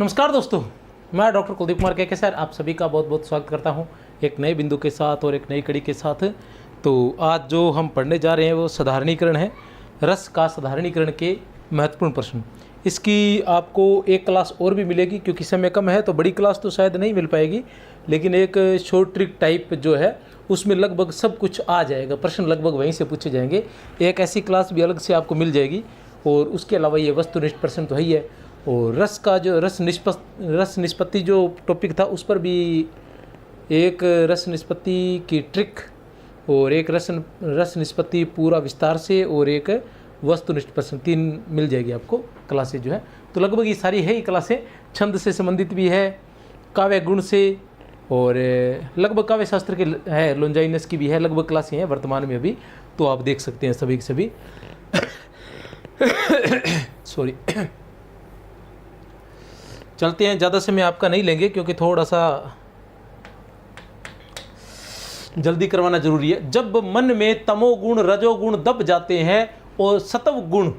नमस्कार दोस्तों, मैं डॉक्टर कुलदीप कुमार के सर आप सभी का बहुत बहुत स्वागत करता हूं एक नए बिंदु के साथ और एक नई कड़ी के साथ। तो आज जो हम पढ़ने जा रहे हैं वो साधारणीकरण है, रस का साधारणीकरण के महत्वपूर्ण प्रश्न। इसकी आपको एक क्लास और भी मिलेगी क्योंकि समय कम है, तो बड़ी क्लास तो शायद नहीं मिल पाएगी, लेकिन एक शॉर्ट ट्रिक टाइप जो है उसमें लगभग सब कुछ आ जाएगा, प्रश्न लगभग वहीं से पूछे जाएंगे। एक ऐसी क्लास भी अलग से आपको मिल जाएगी और उसके अलावा ये वस्तुनिष्ठ प्रश्न तो है ही है। और रस का जो रस निष्पत्ति जो टॉपिक था उस पर भी एक रस निष्पत्ति की ट्रिक और एक रस निष्पत्ति पूरा विस्तार से और एक वस्तुनिष्ठ प्रश्न, 3 मिल जाएगी आपको क्लासेज जो है। तो लगभग ये सारी है ही क्लासें, छंद से संबंधित भी है, काव्य गुण से, और लगभग काव्य शास्त्र के है, लोंजाइनस की भी है, लगभग क्लासें हैं वर्तमान में अभी, तो आप देख सकते हैं सभी के सभी। सॉरी, चलते हैं, ज़्यादा समय आपका नहीं लेंगे क्योंकि थोड़ा सा जल्दी करवाना जरूरी है। जब मन में तमोगुण रजोगुण दब जाते हैं और सत्व गुण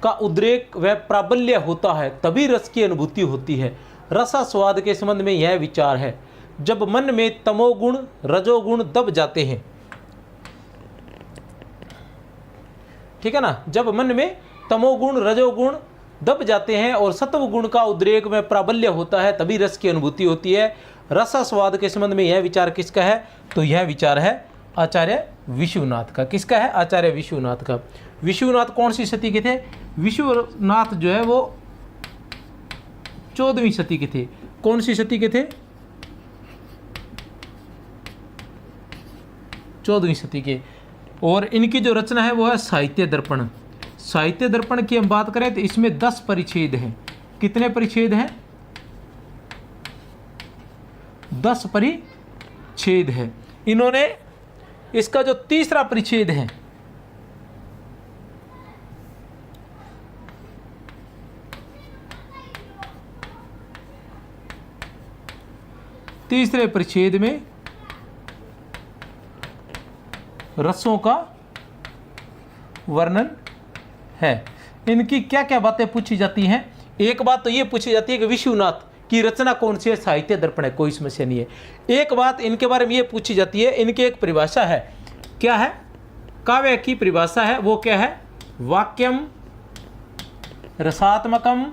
का उद्रेक व प्राबल्य होता है तभी रस की अनुभूति होती है। रसास्वाद के संबंध में यह विचार है। जब मन में तमोगुण रजोगुण दब जाते हैं, ठीक है ना, जब मन में तमोगुण रजोगुण दब जाते हैं और सत्व गुण का उद्रेक में प्राबल्य होता है तभी रस की अनुभूति होती है। रसास्वाद के संबंध में यह विचार किसका है? तो यह विचार है आचार्य विश्वनाथ का। किसका है? आचार्य विश्वनाथ का। विश्वनाथ कौन सी सदी के थे? विश्वनाथ जो है वो 14वीं सदी के थे। कौन सी सदी के थे? 14वीं सदी के। और इनकी जो रचना है वो है साहित्य दर्पण। साहित्य दर्पण की हम बात करें तो इसमें 10 परिच्छेद हैं। कितने परिच्छेद हैं? 10 परिच्छेद है। इन्होंने इसका जो तीसरा परिच्छेद है, तीसरे परिच्छेद में रसों का वर्णन है। इनकी क्या क्या बातें पूछी जाती हैं? एक बात तो ये पूछी जाती है कि विश्वनाथ की रचना कौन सी है? साहित्य दर्पण है, कोई समस्या नहीं है। एक बात इनके बारे में ये पूछी जाती है, इनकी एक परिभाषा है। क्या है? काव्य की परिभाषा है, वो क्या है? वाक्यम रसात्मकम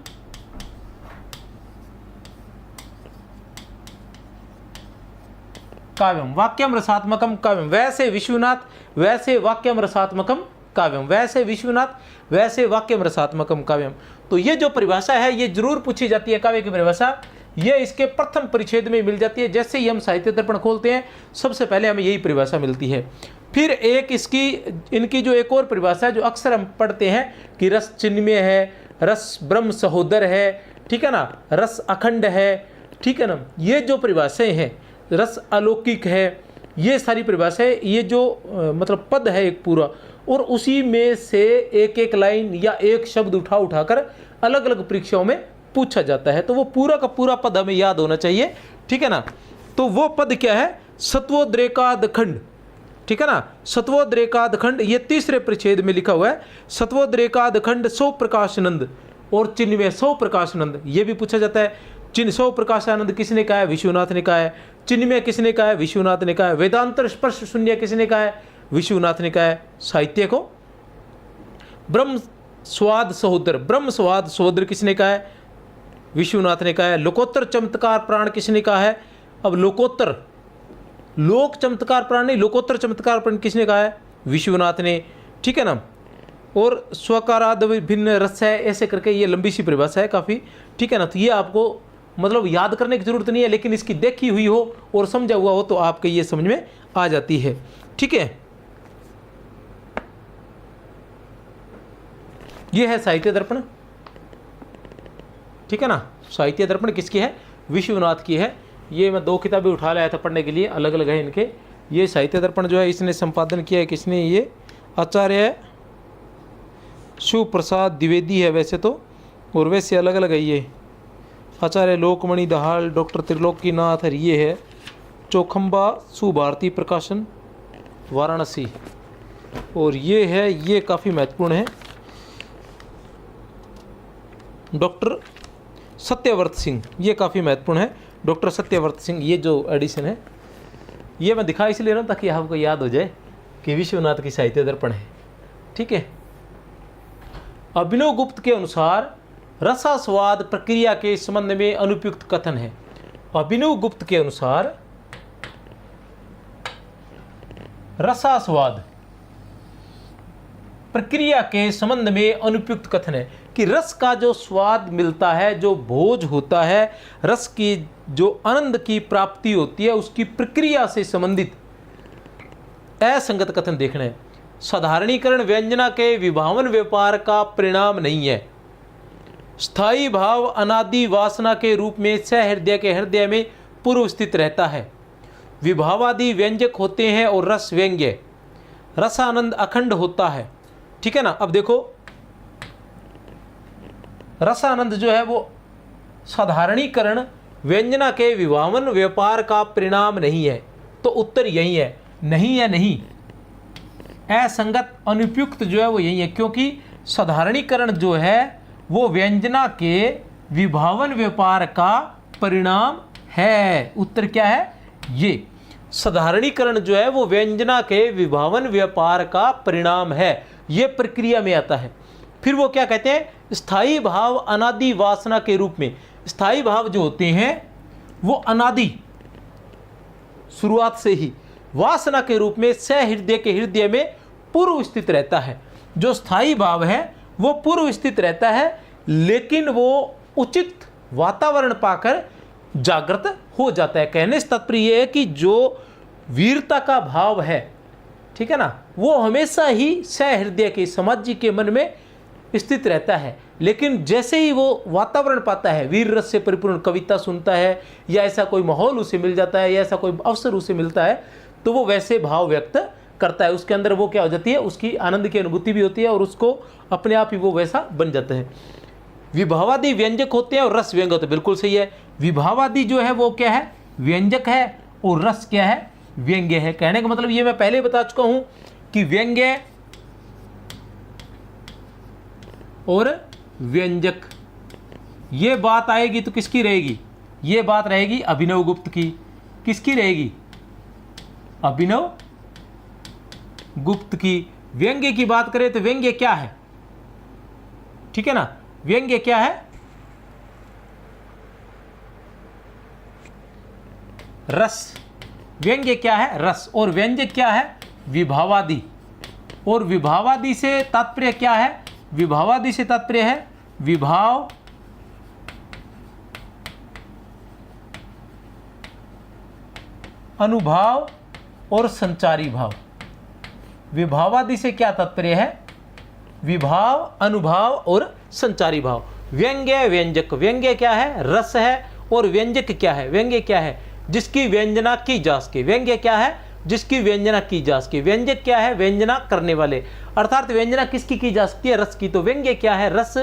काव्यम। वाक्यम रसात्मकम काव्यम। वैसे विश्वनाथ वैसे वाक्यम रसात्मकम काव्यम। वैसे विश्वनाथ वैसे वाक्यम रसात्मकम काव्यम। तो ये जो परिभाषा है ये जरूर पूछी जाती है, काव्य की परिभाषा। ये इसके प्रथम परिच्छेद में मिल जाती है। जैसे ही हम साहित्य दर्पण खोलते हैं सबसे पहले हमें यही परिभाषा मिलती है। फिर एक इनकी जो एक और परिभाषा है जो अक्सर हम पढ़ते हैं कि रस चिन्मय है, रस ब्रह्म सहोदर है, ठीक है ना, रस अखंड है, ठीक है ना। ये जो परिभाषाएं हैं, रस अलौकिक है, ये सारी परिभाषाएं, ये जो मतलब पद है एक पूरा, और उसी में से एक एक लाइन या एक शब्द उठाकर अलग अलग परीक्षाओं में पूछा जाता है। तो वो पूरा का पूरा पद हमें याद होना चाहिए, ठीक है ना। तो वो पद क्या है? सत्वोद्रेकाद खंड, ठीक है ना। सत्वोद्रेकाद खंड ये तीसरे परिच्छेद में लिखा हुआ है। सत्वोद्रेकाद खंड सौ प्रकाशानंद और चिन्मय सौ प्रकाशानंद, ये भी पूछा जाता है। चिन्ह सौ प्रकाशानंद किसने कहा है? विश्वनाथ ने कहा है। चिन्मय किसने कहा है? विश्वनाथ ने कहा है। वेदांतर स्पर्श शून्य किसने कहा है? विश्वनाथ ने कहा है। साहित्य को ब्रह्म स्वाद सहोदर, ब्रह्म स्वाद सहोदर किसने कहा है? विश्वनाथ ने कहा है। लोकोत्तर चमत्कार प्राण किसने कहा है? अब लोकोत्तर, लोक चमत्कार प्राण नहीं, लोकोत्तर चमत्कार प्राण किसने कहा है? विश्वनाथ ने, ठीक है ना। और स्वकाराद भिन्न रस है, ऐसे करके ये लंबी सी परिभाषा है काफ़ी, ठीक है ना। तो ये आपको मतलब याद करने की जरूरत नहीं है, लेकिन इसकी देखी हुई हो और समझा हुआ हो तो आपके ये समझ में आ जाती है, ठीक है। ये है साहित्य दर्पण, ठीक है ना। साहित्य दर्पण किसकी है? विश्वनाथ की है। ये मैं 2 किताबें उठा लाया था पढ़ने के लिए, अलग अलग है इनके। ये साहित्य दर्पण जो है इसने संपादन किया है किसने? ये आचार्य शिव प्रसाद द्विवेदी है वैसे तो, और वैसे अलग अलग है। ये आचार्य लोकमणि दहाल, डॉक्टर त्रिलोकीनाथ, और ये है चौखंबा सुभारती प्रकाशन वाराणसी, और ये है, ये काफ़ी महत्वपूर्ण है, डॉक्टर सत्यव्रत सिंह, ये काफ़ी महत्वपूर्ण है। डॉक्टर सत्यव्रत सिंह, ये जो एडिशन है ये मैं दिखा इसलिए रहा हूँ ताकि आपको याद हो जाए कि विश्वनाथ की साहित्य दर्पण है। ठीक है। अभिनव गुप्त के अनुसार रसास्वाद प्रक्रिया के संबंध में अनुपयुक्त कथन है। अभिनव गुप्त के अनुसार रसास्वाद प्रक्रिया के संबंध में अनुपयुक्त कथन है कि रस का जो स्वाद मिलता है, जो भोज होता है, रस की जो आनंद की प्राप्ति होती है, उसकी प्रक्रिया से संबंधित असंगत कथन देखना है। साधारणीकरण व्यंजना के विभावन व्यापार का परिणाम नहीं है। स्थायी भाव अनादि वासना के रूप में सहृदय के हृदय में पूर्व स्थित रहता है। विभावादि व्यंजक होते हैं और रस व्यंग्य, रसानंद अखंड होता है। ठीक है ना। अब देखो, रसानंद जो है वो साधारणीकरण व्यंजना के विभावन व्यापार का परिणाम नहीं है। तो उत्तर यही है, नहीं है, नहीं। असंगत अनुपयुक्त जो है वो यही है, क्योंकि साधारणीकरण जो है वो व्यंजना के विभावन व्यापार का परिणाम है। उत्तर क्या है? ये साधारणीकरण जो है वो व्यंजना के विभावन व्यापार का परिणाम है, ये प्रक्रिया में आता है। फिर वो क्या कहते हैं? स्थायी भाव अनादि वासना के रूप में। स्थायी भाव जो होते हैं वो अनादि, शुरुआत से ही वासना के रूप में सहृदय के हृदय में पूर्व स्थित रहता है। जो स्थायी भाव है वो पूर्व स्थित रहता है, लेकिन वो उचित वातावरण पाकर जागृत हो जाता है। कहने से तात्पर्य यह है कि जो वीरता का भाव है, ठीक है ना, वो हमेशा ही सहृदय के समाज के मन में स्थित रहता है। लेकिन जैसे ही वो वातावरण पाता है, वीर रस से परिपूर्ण कविता सुनता है, या ऐसा कोई माहौल उसे मिल जाता है, या ऐसा कोई अवसर उसे मिलता है, तो वो वैसे भाव व्यक्त करता है। उसके अंदर वो क्या हो जाती है? उसकी आनंद की अनुभूति भी होती है और उसको अपने आप ही वो वैसा बन जाता है। विभावादि व्यंजक होते हैं और रस व्यंग्य होते हैं। बिल्कुल सही है। विभावादि जो है वो क्या है? व्यंजक है, और रस क्या है? व्यंग्य है। कहने का मतलब ये मैं पहले बता चुका हूं कि व्यंग्य और व्यंजक, ये बात आएगी तो किसकी रहेगी? ये बात रहेगी अभिनव गुप्त की। किसकी रहेगी? अभिनव गुप्त की। व्यंग्य की बात करें तो व्यंग्य क्या है? ठीक है ना। व्यंग्य क्या है? रस। व्यंग्य क्या है? रस। और व्यंजक क्या है? विभावादि। और विभावादि से तात्पर्य क्या है? विभावादि से तात्पर्य है विभाव, अनुभाव और संचारी भाव। विभावादि से क्या तात्पर्य है? विभाव, अनुभाव और संचारी भाव। व्यंग्य, व्यंजक। व्यंग्य क्या है? रस है। और व्यंजक क्या है? व्यंग्य क्या है? जिसकी व्यंजना की जा सके। व्यंग्य क्या है? जिसकी व्यंजना की जा सके। व्यंजक क्या है? व्यंजना करने वाले। अर्थात व्यंजना किसकी की जा सकती है? रस की। तो व्यंग्य क्या है? रस।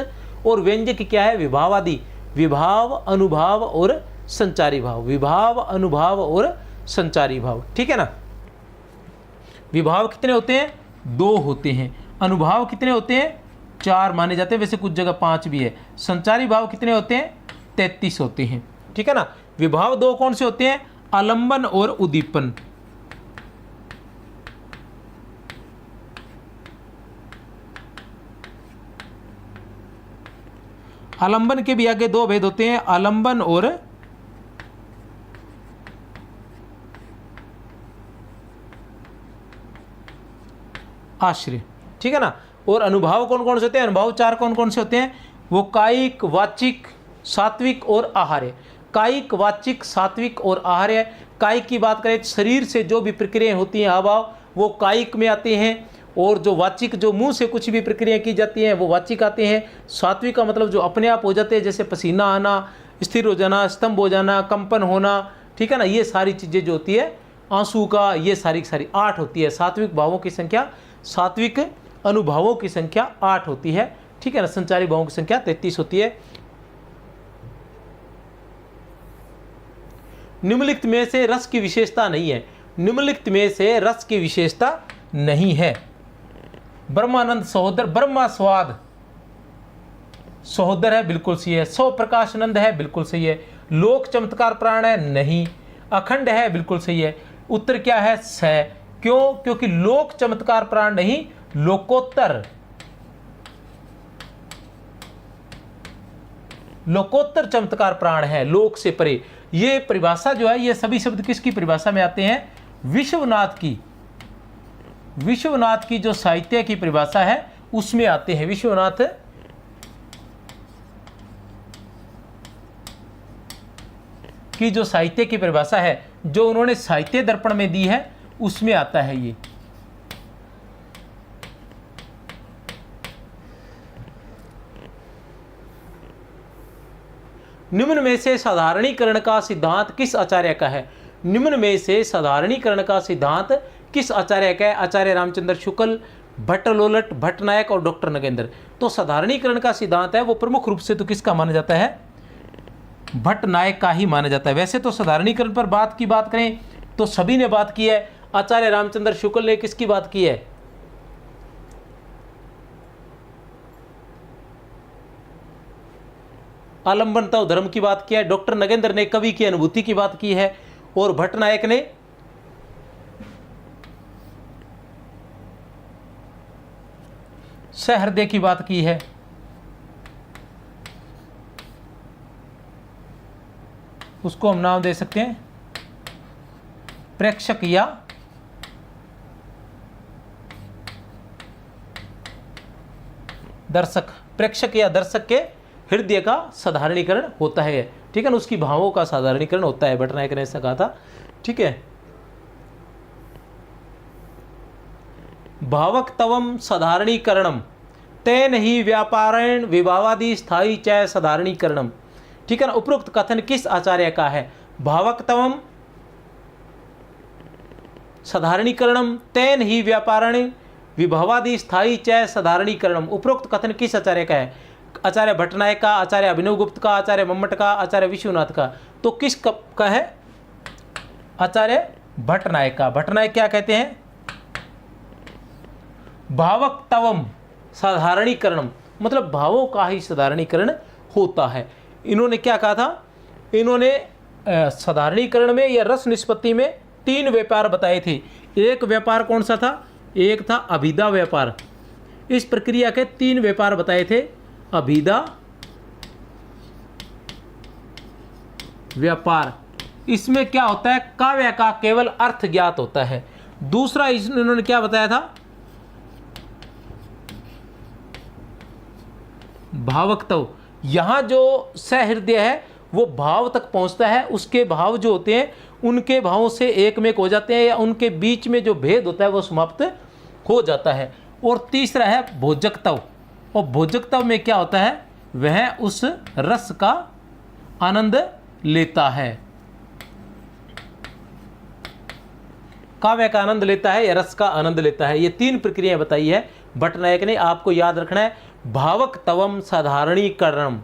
और व्यंजक क्या है? विभावादि। विभाव, अनुभाव और संचारी भाव। विभाव, अनुभाव और संचारी भाव। ठीक है ना। विभाव कितने होते हैं? 2 होते हैं। अनुभाव कितने होते हैं? 4 माने जाते हैं, वैसे कुछ जगह 5 भी है। संचारी भाव कितने होते हैं? 33 होते हैं। ठीक है ना। विभाव 2 कौन से होते हैं? आलंबन और उद्दीपन। आलंबन के भी आगे 2 भेद होते हैं, आलंबन और आश्रय। ठीक है ना। और अनुभाव कौन कौन से होते हैं? अनुभाव 4 कौन कौन से होते हैं? वो कायिक, वाचिक, सात्विक और आहार्य। कायिक, वाचिक, सात्विक और आहार्य। कायिक की बात करें तो शरीर से जो भी प्रक्रियाएं होती हैं, हाव, वो कायिक में आते हैं। और जो वाचिक, जो मुंह से कुछ भी प्रक्रिया की जाती हैं, वो वाचिक आते हैं। सात्विक का मतलब जो अपने आप हो जाते हैं, जैसे पसीना आना, स्थिर हो जाना, स्तंभ हो जाना, कंपन होना। ठीक है ना। ये सारी चीज़ें जो होती है, आंसू का, ये सारी 8 होती है। सात्विक भावों की संख्या, सात्विक अनुभावों की संख्या 8 होती है। ठीक है ना। संचारी भावों की संख्या 33 होती है। निम्नलिखित में से रस की विशेषता नहीं है। निम्नलिखित में से रस की विशेषता नहीं है। ब्रह्मानंद सहोदर, ब्रह्मा स्वाद, सहोदर है, बिल्कुल सही है। सौ प्रकाशानंद है, बिल्कुल सही है। लोक चमत्कार प्राण है, नहीं। अखंड है, बिल्कुल सही है। उत्तर क्या है? स। क्यों? क्योंकि लोक चमत्कार प्राण नहीं, लोकोत्तर, लोकोत्तर चमत्कार प्राण है, लोक से परे। ये परिभाषा जो है, ये सभी शब्द किसकी परिभाषा में आते हैं? विश्वनाथ की। विश्वनाथ की जो साहित्य की परिभाषा है उसमें आते हैं। विश्वनाथ की जो साहित्य की परिभाषा है, जो उन्होंने साहित्य दर्पण में दी है, उसमें आता है ये। निम्न में से साधारणीकरण का सिद्धांत किस आचार्य का है? निम्न में से साधारणीकरण का सिद्धांत किस आचार्य का है? आचार्य रामचंद्र शुक्ल, भट्ट लोलट, भट्टनायक और डॉक्टर नगेंद्र। तो साधारणीकरण का सिद्धांत है वो प्रमुख रूप से तो किसका माना जाता है? भट्टनायक का ही माना जाता है। वैसे तो साधारणीकरण पर बात करें तो सभी ने बात की है। आचार्य रामचंद्र शुक्ल ने किसकी बात की है? आलंबनता धर्म की बात की है। डॉक्टर नगेंद्र ने कवि की अनुभूति की बात की है और भट्टनायक ने सहृदय की बात की है। उसको हम नाम दे सकते हैं प्रेक्षक या दर्शक। प्रेक्षक या दर्शक के हृदय का साधारणीकरण होता है, ठीक है ना, उसकी भावों का साधारणीकरण होता है। भट्टनायक ने ऐसा कहा था, ठीक है। भावक्तवम साधारणीकरणम तेन ही व्यापारेण विभावादि स्थायी च साधारणीकरणम, ठीक है ना। उपरोक्त कथन किस आचार्य का है? भावक्तवम साधारणीकरणम तेन ही व्यापारेण विभावादि स्थायी च साधारणीकरणम। उपरोक्त कथन किस आचार्य का है? आचार्य भट्टनायक का, आचार्य अभिनव गुप्त का, आचार्य मम्मट का, आचार्य विश्वनाथ का। तो किस का है? आचार्य भट्टनायक का। भट्टनायक क्या कहते हैं? भावक्तवम साधारणीकरणम, मतलब भावों का ही साधारणीकरण होता है। इन्होंने क्या कहा था? इन्होंने साधारणीकरण में या रस निष्पत्ति में 3 व्यापार बताए थे। एक व्यापार कौन सा था? एक था अभिधा व्यापार। इस प्रक्रिया के 3 व्यापार बताए थे। अभिधा व्यापार, इसमें क्या होता है? काव्य का केवल अर्थ ज्ञात होता है। दूसरा इन्होंने क्या बताया था? भावक्तव। यहां जो सहृदय है वो भाव तक पहुंचता है, उसके भाव जो होते हैं उनके भावों से एक में हो जाते हैं, या उनके बीच में जो भेद होता है वो समाप्त हो जाता है। और तीसरा है भोजकत्व। और भोजकत्व में क्या होता है? वह उस रस का आनंद लेता है, काव्य का आनंद लेता है या रस का आनंद लेता है। ये 3 प्रक्रियाएं बताई है भट्टनायक ने। आपको याद रखना है भावक्तवम साधारणीकरणम,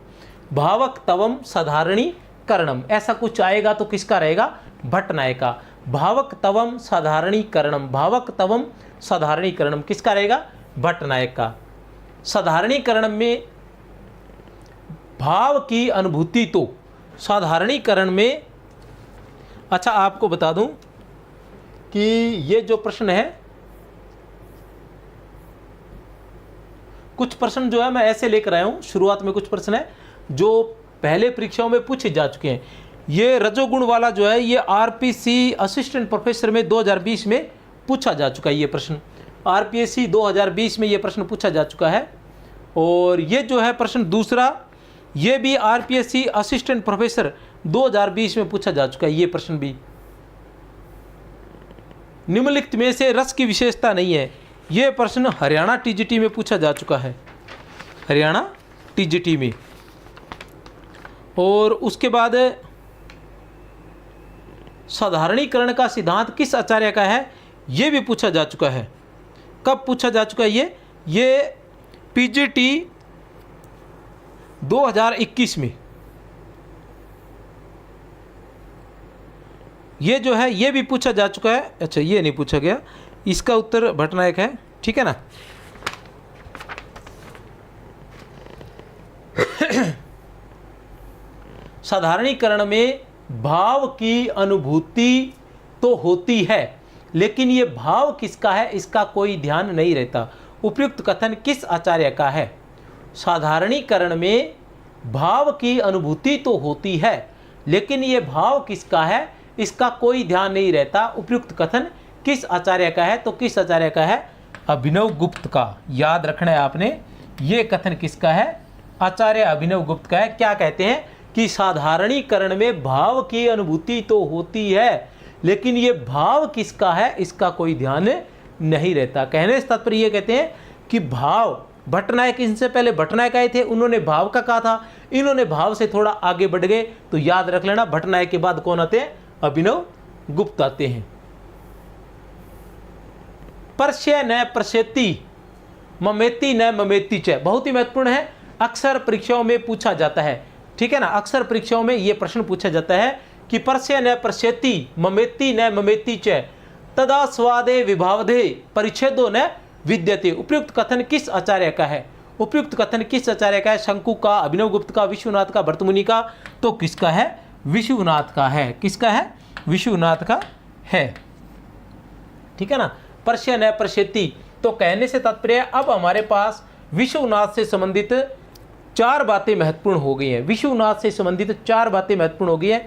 भावक्तवम साधारणीकरणम, ऐसा कुछ आएगा तो किसका रहेगा? भट्टनायक का। भावक्तवम साधारणीकरणम, भावक्तवम साधारणीकरणम किसका रहेगा? भट्टनायक का। साधारणीकरण में भाव की अनुभूति तो साधारणीकरण में, अच्छा आपको बता दूं कि ये जो प्रश्न है, कुछ प्रश्न जो है मैं ऐसे लेकर आया हूं। शुरुआत में कुछ प्रश्न है जो पहले परीक्षाओं में पूछे जा चुके हैं। ये रजोगुण वाला जो है ये आरपीसी असिस्टेंट प्रोफेसर में 2020 में पूछा जा चुका है। ये प्रश्न आरपीएससी 2020 में ये प्रश्न पूछा जा चुका है। और ये जो है प्रश्न दूसरा, ये भी आरपीएससी असिस्टेंट प्रोफेसर 2020 में पूछा जा चुका है। ये प्रश्न भी निम्नलिखित में से रस की विशेषता नहीं है। ये प्रश्न हरियाणा टीजीटी में पूछा जा चुका है, हरियाणा टीजीटी में। और उसके बाद साधारणीकरण का सिद्धांत किस आचार्य का है? ये भी पूछा जा चुका है। कब पूछा जा चुका है? ये पीजीटी 2021 में। ये जो है ये भी पूछा जा चुका है। अच्छा ये नहीं पूछा गया, इसका उत्तर भट्टनायक है, ठीक है ना। साधारणीकरण में भाव की अनुभूति तो होती है, लेकिन ये भाव किसका है इसका कोई ध्यान नहीं रहता। उपयुक्त कथन किस आचार्य का है? साधारणीकरण में भाव की अनुभूति तो होती है, लेकिन ये भाव किसका है इसका कोई ध्यान नहीं रहता। उपयुक्त कथन किस आचार्य का है? तो किस आचार्य का है? अभिनव गुप्त का। याद रखना है आपने, ये कथन किसका है? आचार्य अभिनव गुप्त का है। क्या कहते हैं कि साधारणीकरण में भाव की अनुभूति तो होती है, लेकिन ये भाव किसका है इसका कोई ध्यान नहीं रहता। कहने से तात्पर्य ये कहते हैं कि भाव, भट्टनायक इनसे पहले भट्टनायक आए थे, उन्होंने भाव का कहा था, इन्होंने भाव से थोड़ा आगे बढ़ गए। तो याद रख लेना, भट्टनायक के बाद कौन आते हैं? अभिनव गुप्त आते हैं। परस्य न प्रसेति ममेति न ममेति च, बहुत ही महत्वपूर्ण है, अक्सर परीक्षाओं में पूछा जाता है। ठीक है ना, अक्सर परीक्षाओं में यह प्रश्न पूछा जाता है कि परस्य न प्रसेति ममेति न ममेति च तदा स्वादे विभावधे परिच्छेदो न विद्यते। उपयुक्त कथन किस आचार्य का है? उपयुक्त कथन किस आचार्य का है? शंकु का, अभिनव गुप्त का, विश्वनाथ का, भर्तमुनि का? तो किसका है? विश्वनाथ का है। किसका है? विश्वनाथ का है। ठीक है ना, परस्य न प्रसेति। तो कहने से तात्पर्य अब हमारे पास विश्वनाथ से संबंधित 4 बातें महत्वपूर्ण हो गई हैं। विश्वनाथ से संबंधित 4 बातें महत्वपूर्ण हो गई हैं।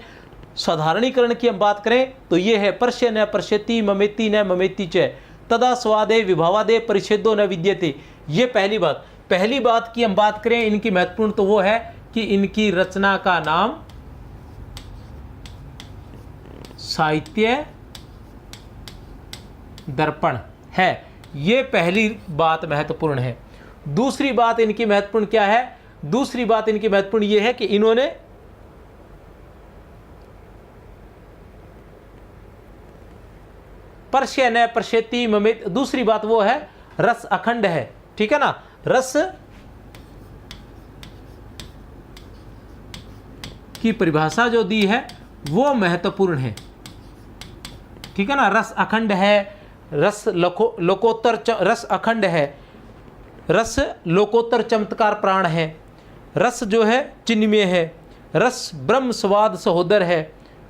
साधारणीकरण की हम बात करें तो ये है परस्य न प्रसेति ममेति न ममेति च तदा स्वादे विभावादे परिच्छेदो न विद्यते। ये पहली बात। पहली बात की हम बात करें इनकी महत्वपूर्ण, तो वो है कि इनकी रचना का नाम साहित्य दर्पण है। ये पहली बात महत्वपूर्ण है। दूसरी बात इनकी महत्वपूर्ण क्या है? दूसरी बात इनकी महत्वपूर्ण ये है कि इन्होंने परस्य न प्रसेति ममेति, दूसरी बात वो है रस अखंड है। ठीक है ना, रस की परिभाषा जो दी है वो महत्वपूर्ण है। ठीक है ना, रस अखंड है, रस लोकोत्तर रस अखंड है, रस लोकोत्तर चमत्कार प्राण है, रस जो है चिन्मय है, रस ब्रह्म स्वाद सहोदर है।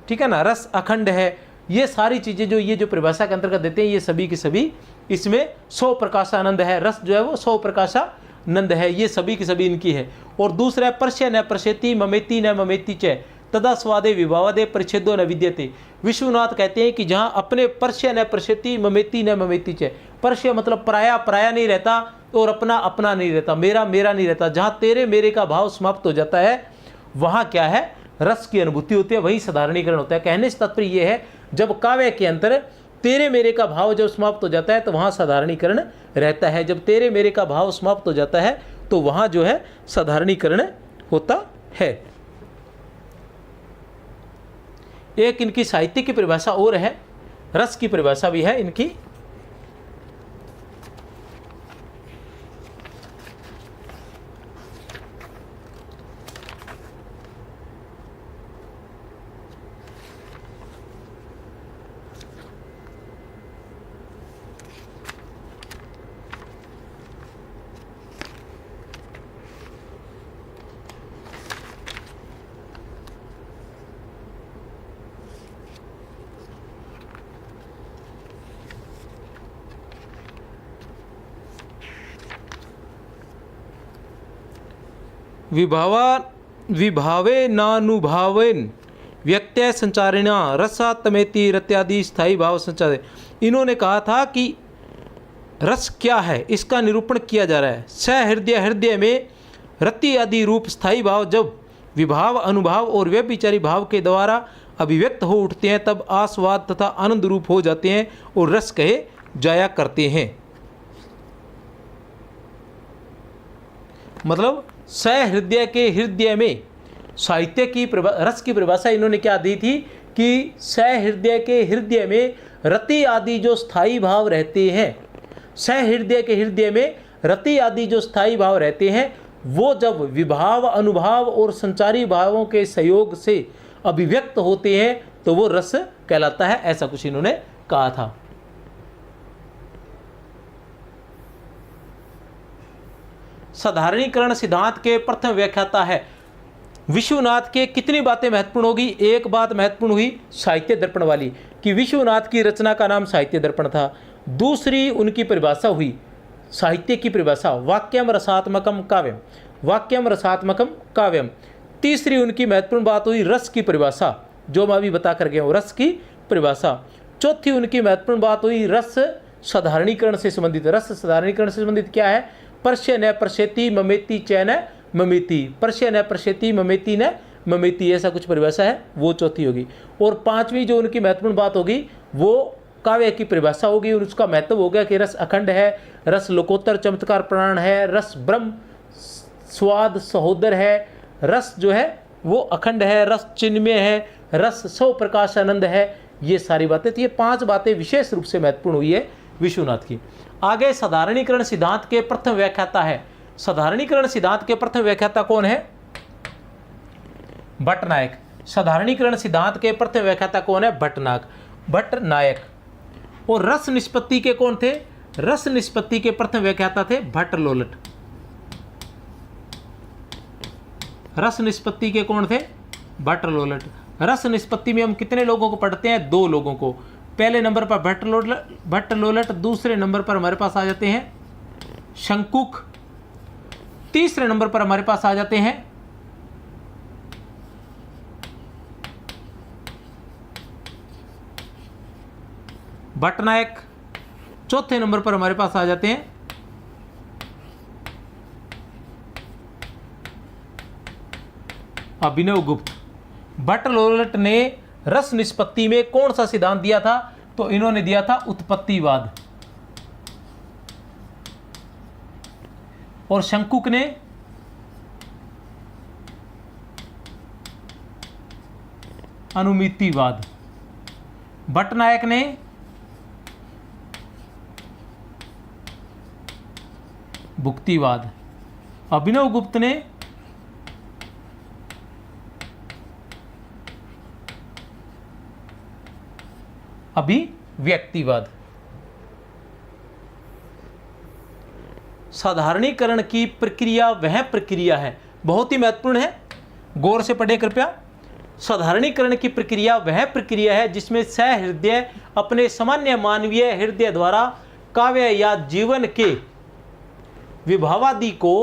ठीक है ना, रस अखंड है। ये सारी चीज़ें जो ये जो परिभाषा के अंतर्गत देते हैं, ये सभी की सभी इसमें 100 प्रकाशानंद है। रस जो है वो 100 प्रकाशानंद है। ये सभी की सभी इनकी है। और दूसरा है परस्य न प्रसेति ममेति न ममेति च तदा स्वादे विभावादे परिच्छेदो न विद्यते। विश्वनाथ कहते हैं कि जहाँ अपने परस्य न प्रसेति ममेति न ममेति च, परस्य मतलब पराया पराया नहीं रहता और अपना अपना नहीं रहता, मेरा मेरा नहीं रहता। जहाँ तेरे मेरे का भाव समाप्त हो जाता है वहाँ क्या है? रस की अनुभूति होती है, वही साधारणीकरण होता है। कहने से तात्पर्य ये है जब काव्य के अंतर तेरे मेरे का भाव जब समाप्त हो जाता है तो वहाँ साधारणीकरण रहता है। जब तेरे मेरे का भाव समाप्त हो जाता है तो वहाँ जो है साधारणीकरण होता है। एक इनकी साहित्य की परिभाषा और है, रस की परिभाषा भी है इनकी। विभावे नानुभावेन व्यक्त्य संचारिणा रसात्मेति रत्यादि स्थायी भाव संचार। इन्होंने कहा था कि रस क्या है इसका निरूपण किया जा रहा है। सहृदय हृदय में रति आदि रूप स्थायी भाव जब विभाव अनुभाव और व्यभिचारी भाव के द्वारा अभिव्यक्त हो उठते हैं तब आस्वाद तथा आनंद रूप हो जाते हैं और रस कहे जाया करते हैं। मतलब सहृदय के हृदय में साहित्य की रस की परिभाषा इन्होंने क्या दी थी कि सहृदय के हृदय में रति आदि जो स्थायी भाव रहते हैं, सहृदय के हृदय में रति आदि जो स्थायी भाव रहते हैं वो जब विभाव अनुभाव और संचारी भावों के सहयोग से अभिव्यक्त होते हैं तो वो रस कहलाता है। ऐसा कुछ इन्होंने कहा था। साधारणीकरण सिद्धांत के प्रथम व्याख्याता है विश्वनाथ के कितनी बातें महत्वपूर्ण होगी? एक बात महत्वपूर्ण हुई साहित्य दर्पण वाली, कि विश्वनाथ की रचना का नाम साहित्य दर्पण था। दूसरी उनकी परिभाषा हुई, साहित्य की परिभाषा, वाक्यम रसात्मकम काव्यम, वाक्यम रसात्मकम काव्यम। तीसरी उनकी महत्वपूर्ण बात हुई रस की परिभाषा, जो मैं अभी बता कर गया हूँ, रस की परिभाषा। चौथी उनकी महत्वपूर्ण बात हुई रस साधारणीकरण से संबंधित। रस साधारणीकरण से संबंधित क्या है? पर्श्य न पर्शेति ममेति चैन ममेति, पर्श्य न पर्शेति ममेति न ममेति, ऐसा कुछ परिभाषा है, वो चौथी होगी। और पांचवी जो उनकी महत्वपूर्ण बात होगी वो काव्य की परिभाषा होगी। उसका महत्व हो गया कि रस अखंड है, रस लोकोत्तर चमत्कार प्राण है, रस ब्रह्म स्वाद सहोदर है, रस जो है वो अखंड है, रस चिन्मय है, रस सौ प्रकाश आनंद है। ये सारी बातें, तो ये 5 बातें विशेष रूप से महत्वपूर्ण हुई है विश्वनाथ की। आगे साधारणीकरण सिद्धांत के प्रथम व्याख्याता है। साधारणीकरण सिद्धांत के प्रथम व्याख्याता कौन है? भट्टनायक। साधारणीकरण सिद्धांत के प्रथम व्याख्याता कौन है? भट्टनायक। और रस निष्पत्ति के कौन थे? रस निष्पत्ति के प्रथम व्याख्याता थे भट्टलोलट। रस निष्पत्ति के कौन थे? भट्टलोलट। रस निष्पत्ति में हम कितने लोगों को पढ़ते हैं? 2 लोगों को। पहले नंबर पर भट्टलोलट, दूसरे नंबर पर हमारे पास आ जाते हैं शंकुक, तीसरे नंबर पर हमारे पास आ जाते हैं भट्टनायक, चौथे नंबर पर हमारे पास आ जाते हैं अभिनव गुप्त। भट्टलोलट ने रस निष्पत्ति में कौन सा सिद्धांत दिया था? तो इन्होंने दिया था उत्पत्तिवाद। और शंकुक ने अनुमितिवाद। भट्टनायक ने भुक्तिवाद। अभिनव गुप्त ने अभिव्यक्तिवाद। साधारणीकरण की प्रक्रिया वह प्रक्रिया है, बहुत ही महत्वपूर्ण है, गौर से पढ़ें कृपया। साधारणीकरण की प्रक्रिया वह प्रक्रिया है जिसमें सहृदय अपने सामान्य मानवीय हृदय द्वारा काव्य या जीवन के विभावादि को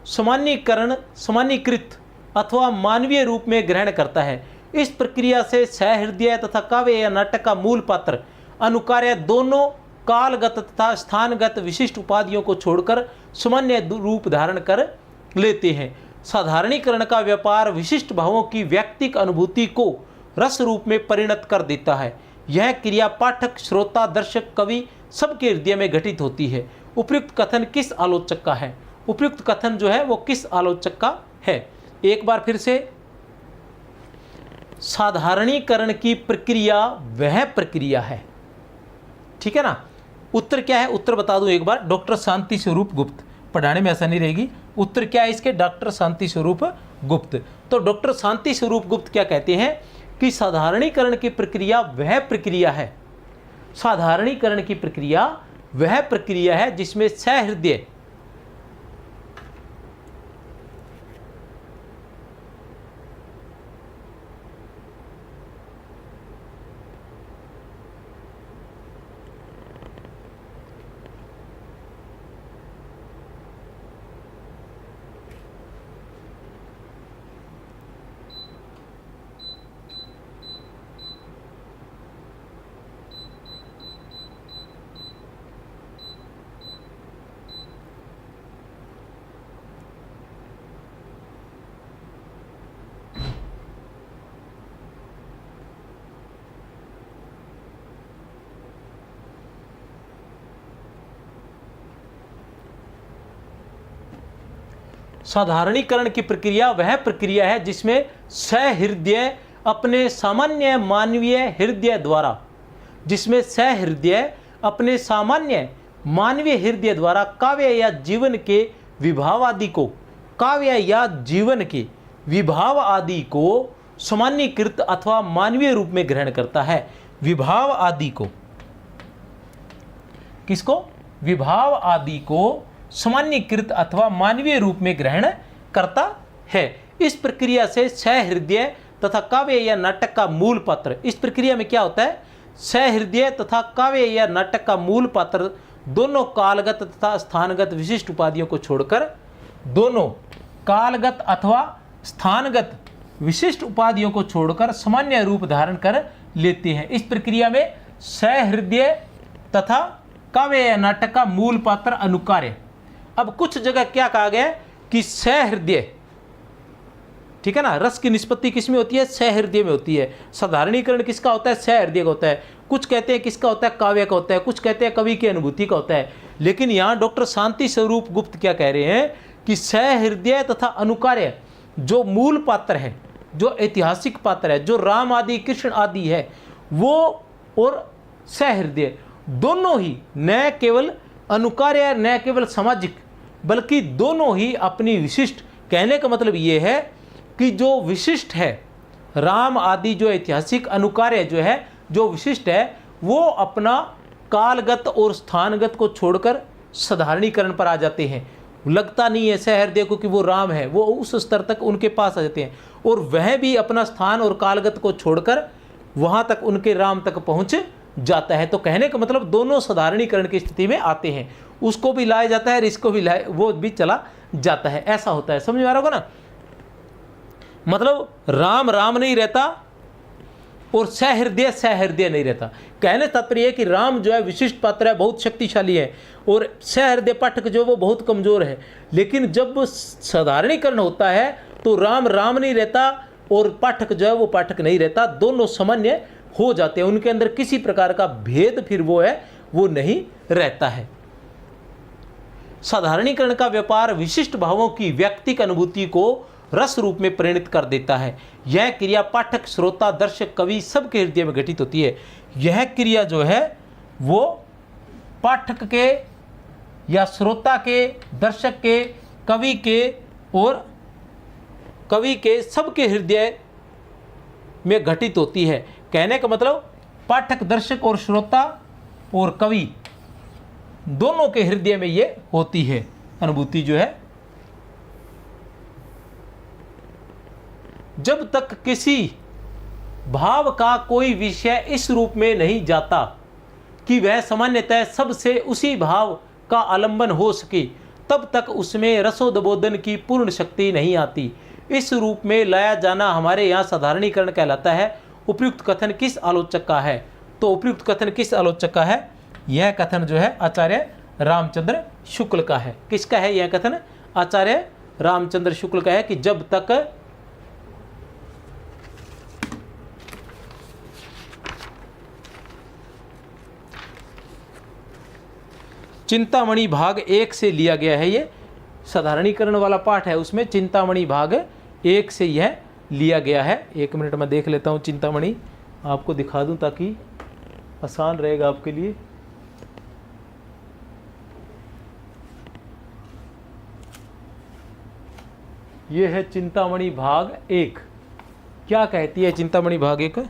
सामान्यकृत अथवा मानवीय रूप में ग्रहण करता है। इस प्रक्रिया से सहृदय तथा काव्य या नाटक का मूल पात्र अनुकार्य दोनों कालगत तथा स्थानगत विशिष्ट उपाधियों को छोड़कर सामान्य रूप धारण कर लेते हैं। साधारणीकरण का व्यापार विशिष्ट भावों की व्यक्तिक अनुभूति को रस रूप में परिणत कर देता है। यह क्रिया पाठक, श्रोता, दर्शक, कवि सबके हृदय में घटित होती है। उपयुक्त कथन किस आलोचक का है? उपयुक्त कथन जो है वो किस आलोचक का है? एक बार फिर से, साधारणीकरण की प्रक्रिया वह प्रक्रिया है, ठीक है ना। उत्तर क्या है? उत्तर बता दूं एक बार, डॉक्टर शांति स्वरूप गुप्त। पढ़ाने में आसानी रहेगी। उत्तर क्या है इसके? डॉक्टर शांति स्वरूप गुप्त। तो डॉक्टर शांति स्वरूप गुप्त क्या कहते हैं कि साधारणीकरण की प्रक्रिया वह प्रक्रिया है, साधारणीकरण की प्रक्रिया वह प्रक्रिया है जिसमें सहृदय साधारणीकरण की प्रक्रिया वह प्रक्रिया है जिसमें सहृदय अपने सामान्य मानवीय हृदय द्वारा, जिसमें सहृदय अपने सामान्य मानवीय हृदय द्वारा काव्य या जीवन के विभाव आदि को, काव्य या जीवन के विभाव आदि को सामान्यकृत अथवा मानवीय रूप में ग्रहण करता है। विभाव आदि को, किसको? विभाव आदि को सामान्यकृत अथवा मानवीय रूप में ग्रहण करता है। इस प्रक्रिया से सहृदय तथा काव्य या नाटक का मूल पात्र, इस प्रक्रिया में क्या होता है, सहृदय तथा काव्य या नाटक का मूल पात्र दोनों कालगत तथा स्थानगत विशिष्ट उपाधियों को छोड़कर, दोनों कालगत अथवा स्थानगत विशिष्ट उपाधियों को छोड़कर सामान्य रूप धारण कर लेते हैं। इस प्रक्रिया में सहृदय तथा काव्य या नाटक का मूल पात्र अनुकार्य। अब कुछ जगह क्या कहा गया कि सहृदय, ठीक है ना, रस की निष्पत्ति किस में होती है, सहृदय में होती है। साधारणीकरण किसका होता है, सहृदय का होता है। कुछ कहते हैं किसका होता है, काव्य का होता है, कुछ कहते हैं कवि की अनुभूति का होता है। लेकिन यहाँ डॉक्टर शांति स्वरूप गुप्त क्या कह रहे हैं कि सहृदय तथा अनुकार्य जो मूल पात्र है, जो ऐतिहासिक पात्र है, जो राम आदि कृष्ण आदि है, वो और सहृदय दोनों ही न केवल अनुकार्य, न केवल सामाजिक, बल्कि दोनों ही अपनी विशिष्ट, कहने का मतलब ये है कि जो विशिष्ट है, राम आदि जो ऐतिहासिक, अनुकार्य जो है, जो विशिष्ट है, वो अपना कालगत और स्थानगत को छोड़कर साधारणीकरण पर आ जाते हैं। लगता नहीं है सहृदय को कि वो राम है, वो उस स्तर तक उनके पास आ जाते हैं, और वह भी अपना स्थान और कालगत को छोड़कर वहाँ तक उनके राम तक पहुँच जाता है। तो कहने का मतलब दोनों साधारणीकरण की स्थिति में आते हैं, उसको भी लाया जाता है, इसको भी लाया, वो भी चला जाता है, ऐसा होता है। समझ में आ रहा होगा ना, मतलब राम राम नहीं रहता और सहृदय सहृदय नहीं रहता। कहने तात्पर्य है कि राम जो है विशिष्ट पात्र है, बहुत शक्तिशाली है, और सहृदय पाठक जो वो बहुत कमजोर है। लेकिन जब साधारणीकरण होता है तो राम राम नहीं रहता और पाठक जो है वो पाठक नहीं रहता, दोनों सामान्य हो जाते हैं, उनके अंदर किसी प्रकार का भेद फिर वो है वो नहीं रहता है। साधारणीकरण का व्यापार विशिष्ट भावों की व्यक्तिक अनुभूति को रस रूप में परिणत कर देता है। यह क्रिया पाठक, श्रोता, दर्शक, कवि सबके हृदय में घटित होती है। यह क्रिया जो है वो पाठक के या श्रोता के, दर्शक के, कवि के और कवि के सबके हृदय में घटित होती है। कहने का मतलब पाठक, दर्शक और श्रोता और कवि दोनों के हृदय में ये होती है अनुभूति जो है। जब तक किसी भाव का कोई विषय इस रूप में नहीं जाता कि वह सामान्यतः सबसे उसी भाव का आलंबन हो सके, तब तक उसमें रसोद्बोधन की पूर्ण शक्ति नहीं आती। इस रूप में लाया जाना हमारे यहाँ साधारणीकरण कहलाता है। उपयुक्त कथन किस आलोचक का है, तो उपयुक्त कथन किस आलोचक का है, यह कथन जो है आचार्य रामचंद्र शुक्ल का है। किसका है यह कथन, आचार्य रामचंद्र शुक्ल का है कि जब तक चिंतामणि भाग 1 से लिया गया है, ये साधारणीकरण वाला पाठ है, उसमें चिंतामणि भाग 1 से यह लिया गया है। 1 मिनट में देख लेता हूँ, चिंतामणि आपको दिखा दूँ ताकि आसान रहेगा आपके लिए। ये है चिंतामणि भाग 1। क्या कहती है चिंतामणि भाग 1?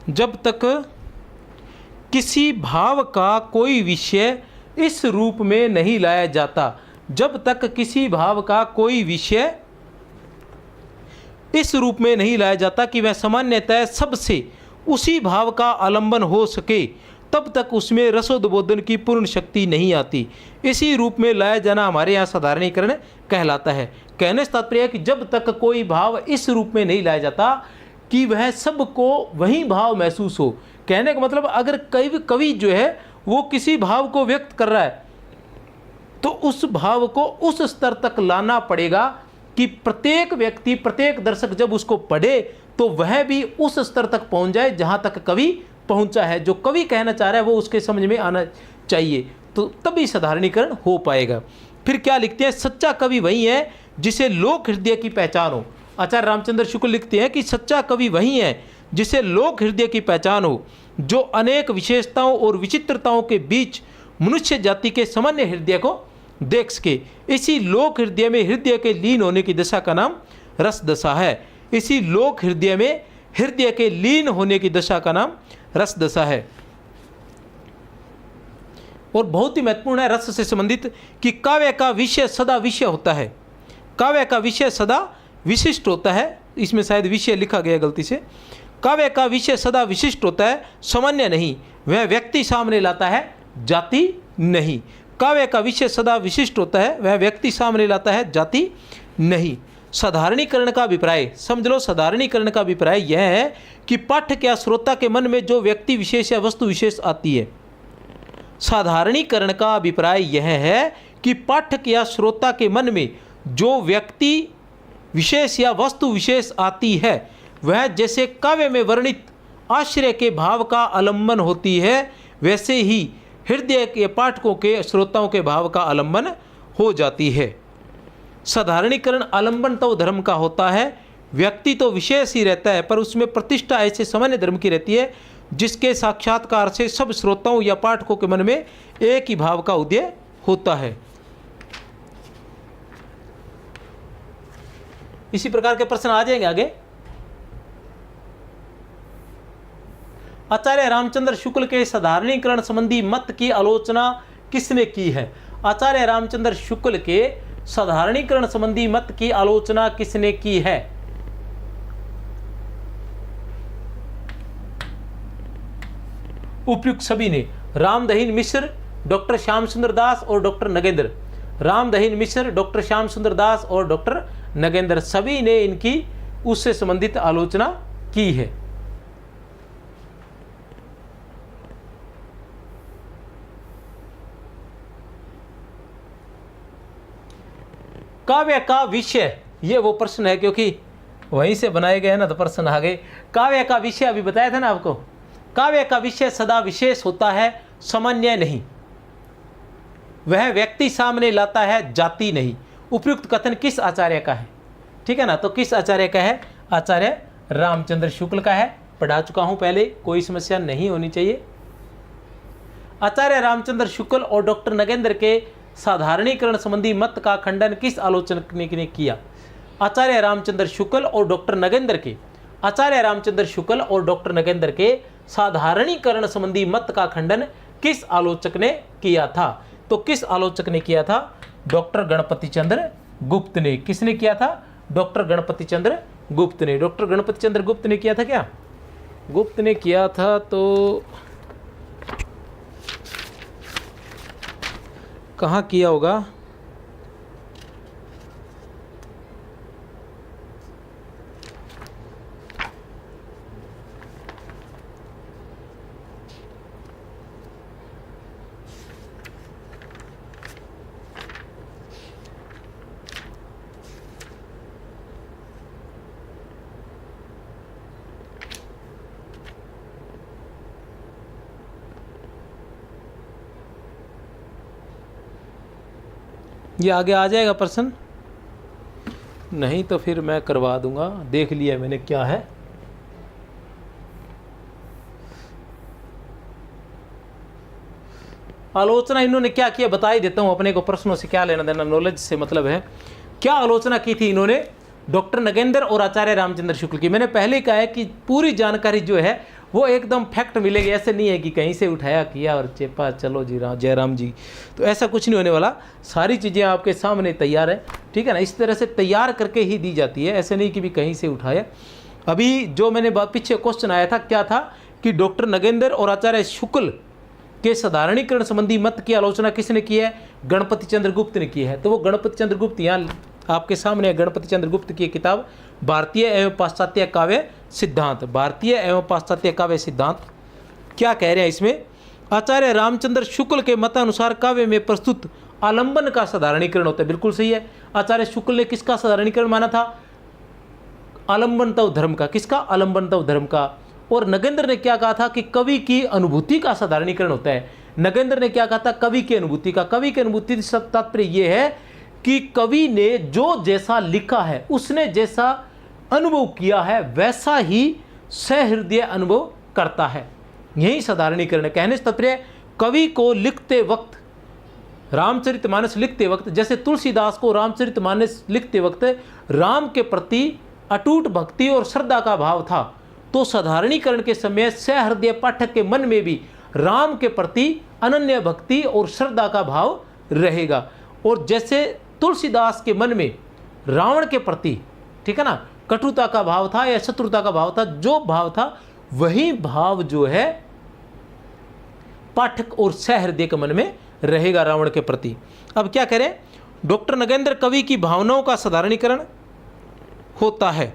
जब तक किसी भाव का कोई विषय इस रूप में नहीं लाया जाता, जब तक किसी भाव का कोई विषय इस रूप में नहीं लाया जाता कि वह सामान्यतः सबसे उसी भाव का आलंबन हो सके तब तक उसमें रसोद्बोधन की पूर्ण शक्ति नहीं आती। इसी रूप में लाया जाना हमारे यहाँ साधारणीकरण कहलाता है। कहने से तात्पर्य है कि जब तक कोई भाव इस रूप में नहीं लाया जाता कि वह सबको वही भाव महसूस हो। कहने का मतलब अगर कवि जो है वो किसी भाव को व्यक्त कर रहा है तो उस भाव को उस स्तर तक लाना पड़ेगा कि प्रत्येक व्यक्ति, प्रत्येक दर्शक जब उसको पढ़े तो वह भी उस स्तर तक पहुंच जाए जहां तक कवि पहुंचा है। जो कवि कहना चाह रहा है वो उसके समझ में आना चाहिए, तो तभी साधारणीकरण हो पाएगा। फिर क्या लिखते हैं, सच्चा कवि वही है जिसे लोक हृदय की पहचान हो। आचार्य रामचंद्र शुक्ल लिखते हैं कि सच्चा कवि वही है जिसे लोक हृदय की पहचान हो, जो अनेक विशेषताओं और विचित्रताओं के बीच मनुष्य जाति के सामान्य हृदय को देख सके। इसी लोक हृदय में हृदय के लीन होने की दशा का नाम रस दशा है। इसी लोक हृदय में हृदय के लीन होने की दशा का नाम रस दशा है। और बहुत ही महत्वपूर्ण है रस से संबंधित कि काव्य का विषय सदा विषय होता है। काव्य का विषय सदा विशिष्ट होता है। इसमें शायद विषय लिखा गया गलती से। काव्य का विषय सदा विशिष्ट होता है, सामान्य नहीं। वह व्यक्ति सामने लाता है, जाति नहीं। काव्य का विषय सदा विशिष्ट होता है, वह व्यक्ति सामने लाता है, जाति नहीं। साधारणीकरण का अभिप्राय समझ लो। साधारणीकरण का अभिप्राय यह है कि पाठक या श्रोता के मन में जो व्यक्ति विशेष या वस्तु विशेष आती है। साधारणीकरण का अभिप्राय यह है कि पाठक या श्रोता के मन में जो व्यक्ति विशेष या वस्तु विशेष आती है वह जैसे काव्य में वर्णित आश्रय के भाव का आलंबन होती है, वैसे ही हृदय के पाठकों के, श्रोताओं के भाव का आलंबन हो जाती है। साधारणीकरण आलंबन तो धर्म का होता है, व्यक्ति तो विशेष ही रहता है, पर उसमें प्रतिष्ठा ऐसे सामान्य धर्म की रहती है जिसके साक्षात्कार से सब श्रोताओं या पाठकों के मन में एक ही भाव का उदय होता है। इसी प्रकार के प्रश्न आ जाएंगे आगे। आचार्य रामचंद्र शुक्ल के साधारणीकरण संबंधी मत की आलोचना किसने की है? आचार्य रामचंद्र शुक्ल के साधारणीकरण संबंधी मत की आलोचना किसने की है? उपयुक्त सभी ने। रामदहीन मिश्र, डॉक्टर श्याम सुंदर दास और डॉक्टर नगेंद्र। रामदहीन मिश्र, डॉक्टर श्याम सुंदर दास और डॉक्टर नगेंद्र, सभी ने इनकी उससे संबंधित आलोचना की है। काव्य का विषय, ये वो प्रश्न है क्योंकि वहीं से बनाए गए हैं ना, तो प्रश्न आ गए। काव्य का विषय अभी बताया था ना आपको। काव्य का विषय सदा विशेष होता है, सामान्य नहीं। वह व्यक्ति सामने लाता है, जाति नहीं। उपयुक्त कथन किस आचार्य का है? ठीक है ना, तो किस आचार्य का है? आचार्य रामचंद्र शुक्ल का है। पढ़ा चुका हूं पहले, कोई समस्या नहीं होनी चाहिए। आचार्य रामचंद्र शुक्ल और डॉक्टर नगेंद्र के साधारणीकरण संबंधी मत का खंडन किस आलोचक ने किया? आचार्य रामचंद्र शुक्ल और डॉक्टर नगेंद्र के, आचार्य रामचंद्र शुक्ल और डॉक्टर नगेंद्र के साधारणीकरण संबंधी मत का खंडन किस आलोचक ने किया था? तो किस आलोचक ने किया था? डॉक्टर गणपति चंद्र गुप्त ने। किसने किया था? डॉक्टर गणपति चंद्र गुप्त ने। डॉक्टर गणपति चंद्र गुप्त ने किया था क्या? गुप्त ने किया था। तो कहाँ किया होगा? ये आगे आ जाएगा प्रश्न, नहीं तो फिर मैं करवा दूंगा। देख लिया मैंने क्या है। आलोचना इन्होंने क्या किया बता ही देता हूं। अपने को प्रश्नों से क्या लेना देना, नॉलेज से मतलब है। क्या आलोचना की थी इन्होंने? डॉक्टर नगेंद्र और आचार्य रामचंद्र शुक्ल की। मैंने पहले कहा है कि पूरी जानकारी जो है वो एकदम फैक्ट मिलेगी। ऐसे नहीं है कि कहीं से उठाया किया और चेपा चलो जी जयराम जी, तो ऐसा कुछ नहीं होने वाला। सारी चीज़ें आपके सामने तैयार है, ठीक है ना। इस तरह से तैयार करके ही दी जाती है, ऐसे नहीं कि भी कहीं से उठाया। अभी जो मैंने पीछे क्वेश्चन आया था, क्या था कि डॉक्टर नगेंद्र और आचार्य शुक्ल के साधारणीकरण संबंधी मत की आलोचना किसने की है? गणपति चंद्र गुप्त ने की है। तो वो गणपति चंद्र गुप्त यहाँ आपके सामने है, गणपति चंद्र गुप्त की किताब भारतीय एवं पाश्चात्य काव्य सिद्धांत। भारतीय एवं पाश्चात्य काव्य सिद्धांत क्या कह रहे हैं इसमें? आचार्य रामचंद्र शुक्ल के मतानुसार काव्य में प्रस्तुत आलंबन का साधारणीकरण होता है। बिल्कुल सही है। आचार्य शुक्ल ने किसका साधारणीकरण माना था? आलंबनतव धर्म का। किसका? आलंबनतव धर्म का। और नगेंद्र ने क्या कहा था कि कवि की अनुभूति का साधारणीकरण होता है। नगेंद्र ने क्या कहा था? कवि की अनुभूति का। कवि की अनुभूति से तात्पर्य यह है कि कवि ने जो जैसा लिखा है, उसने जैसा अनुभव किया है, वैसा ही सहृदय अनुभव करता है। यही साधारणीकरण है। कहने से तात्पर्य कवि को लिखते वक्त, रामचरितमानस लिखते वक्त, जैसे तुलसीदास को रामचरितमानस लिखते वक्त राम के प्रति अटूट भक्ति और श्रद्धा का भाव था, तो साधारणीकरण के समय सहृदय पाठक के मन में भी राम के प्रति अनन्य भक्ति और श्रद्धा का भाव रहेगा। और जैसे तुलसीदास के मन में रावण के प्रति, ठीक है ना, कटुता का भाव था या शत्रुता का भाव था, जो भाव था वही भाव जो है पाठक और सहृदय के मन में रहेगा रावण के प्रति। अब क्या करें? डॉक्टर नगेंद्र कवि की भावनाओं का साधारणीकरण होता है,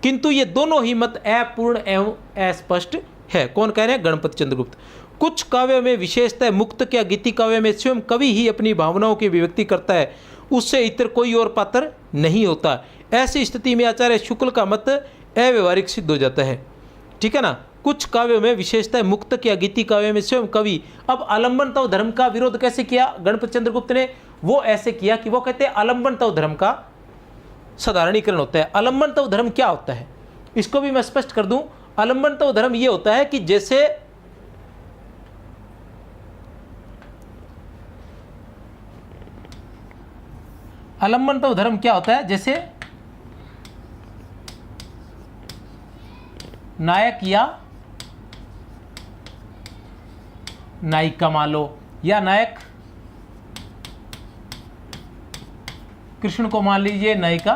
किंतु ये दोनों ही मत अपूर्ण एवं अस्पष्ट है। कौन कह रहे हैं? गणपति चंद्रगुप्त। कुछ काव्य में विशेषतः मुक्तक या गीति काव्य में स्वयं कवि ही अपनी भावनाओं की अभिव्यक्ति करता है, उससे इतर कोई और पात्र नहीं होता। ऐसी स्थिति में आचार्य शुक्ल का मत अव्यवहारिक सिद्ध हो जाता है। ठीक है ना। कुछ काव्यों में विशेषतः मुक्तक या गीति काव्य में स्वयं कवि। अब आलंबनतव धर्म का विरोध कैसे किया गणपति चंद्रगुप्त ने? वो ऐसे किया कि वो कहते हैं आलंबनतव धर्म का साधारणीकरण होता है। आलंबनतव धर्म क्या होता है, इसको भी मैं स्पष्ट कर दूं। आलंबनतव धर्म ये होता है कि जैसे आलंबनतव धर्म क्या होता है, जैसे नायक या नायिका मान लो, या नायक कृष्ण को मान लीजिए, नायिका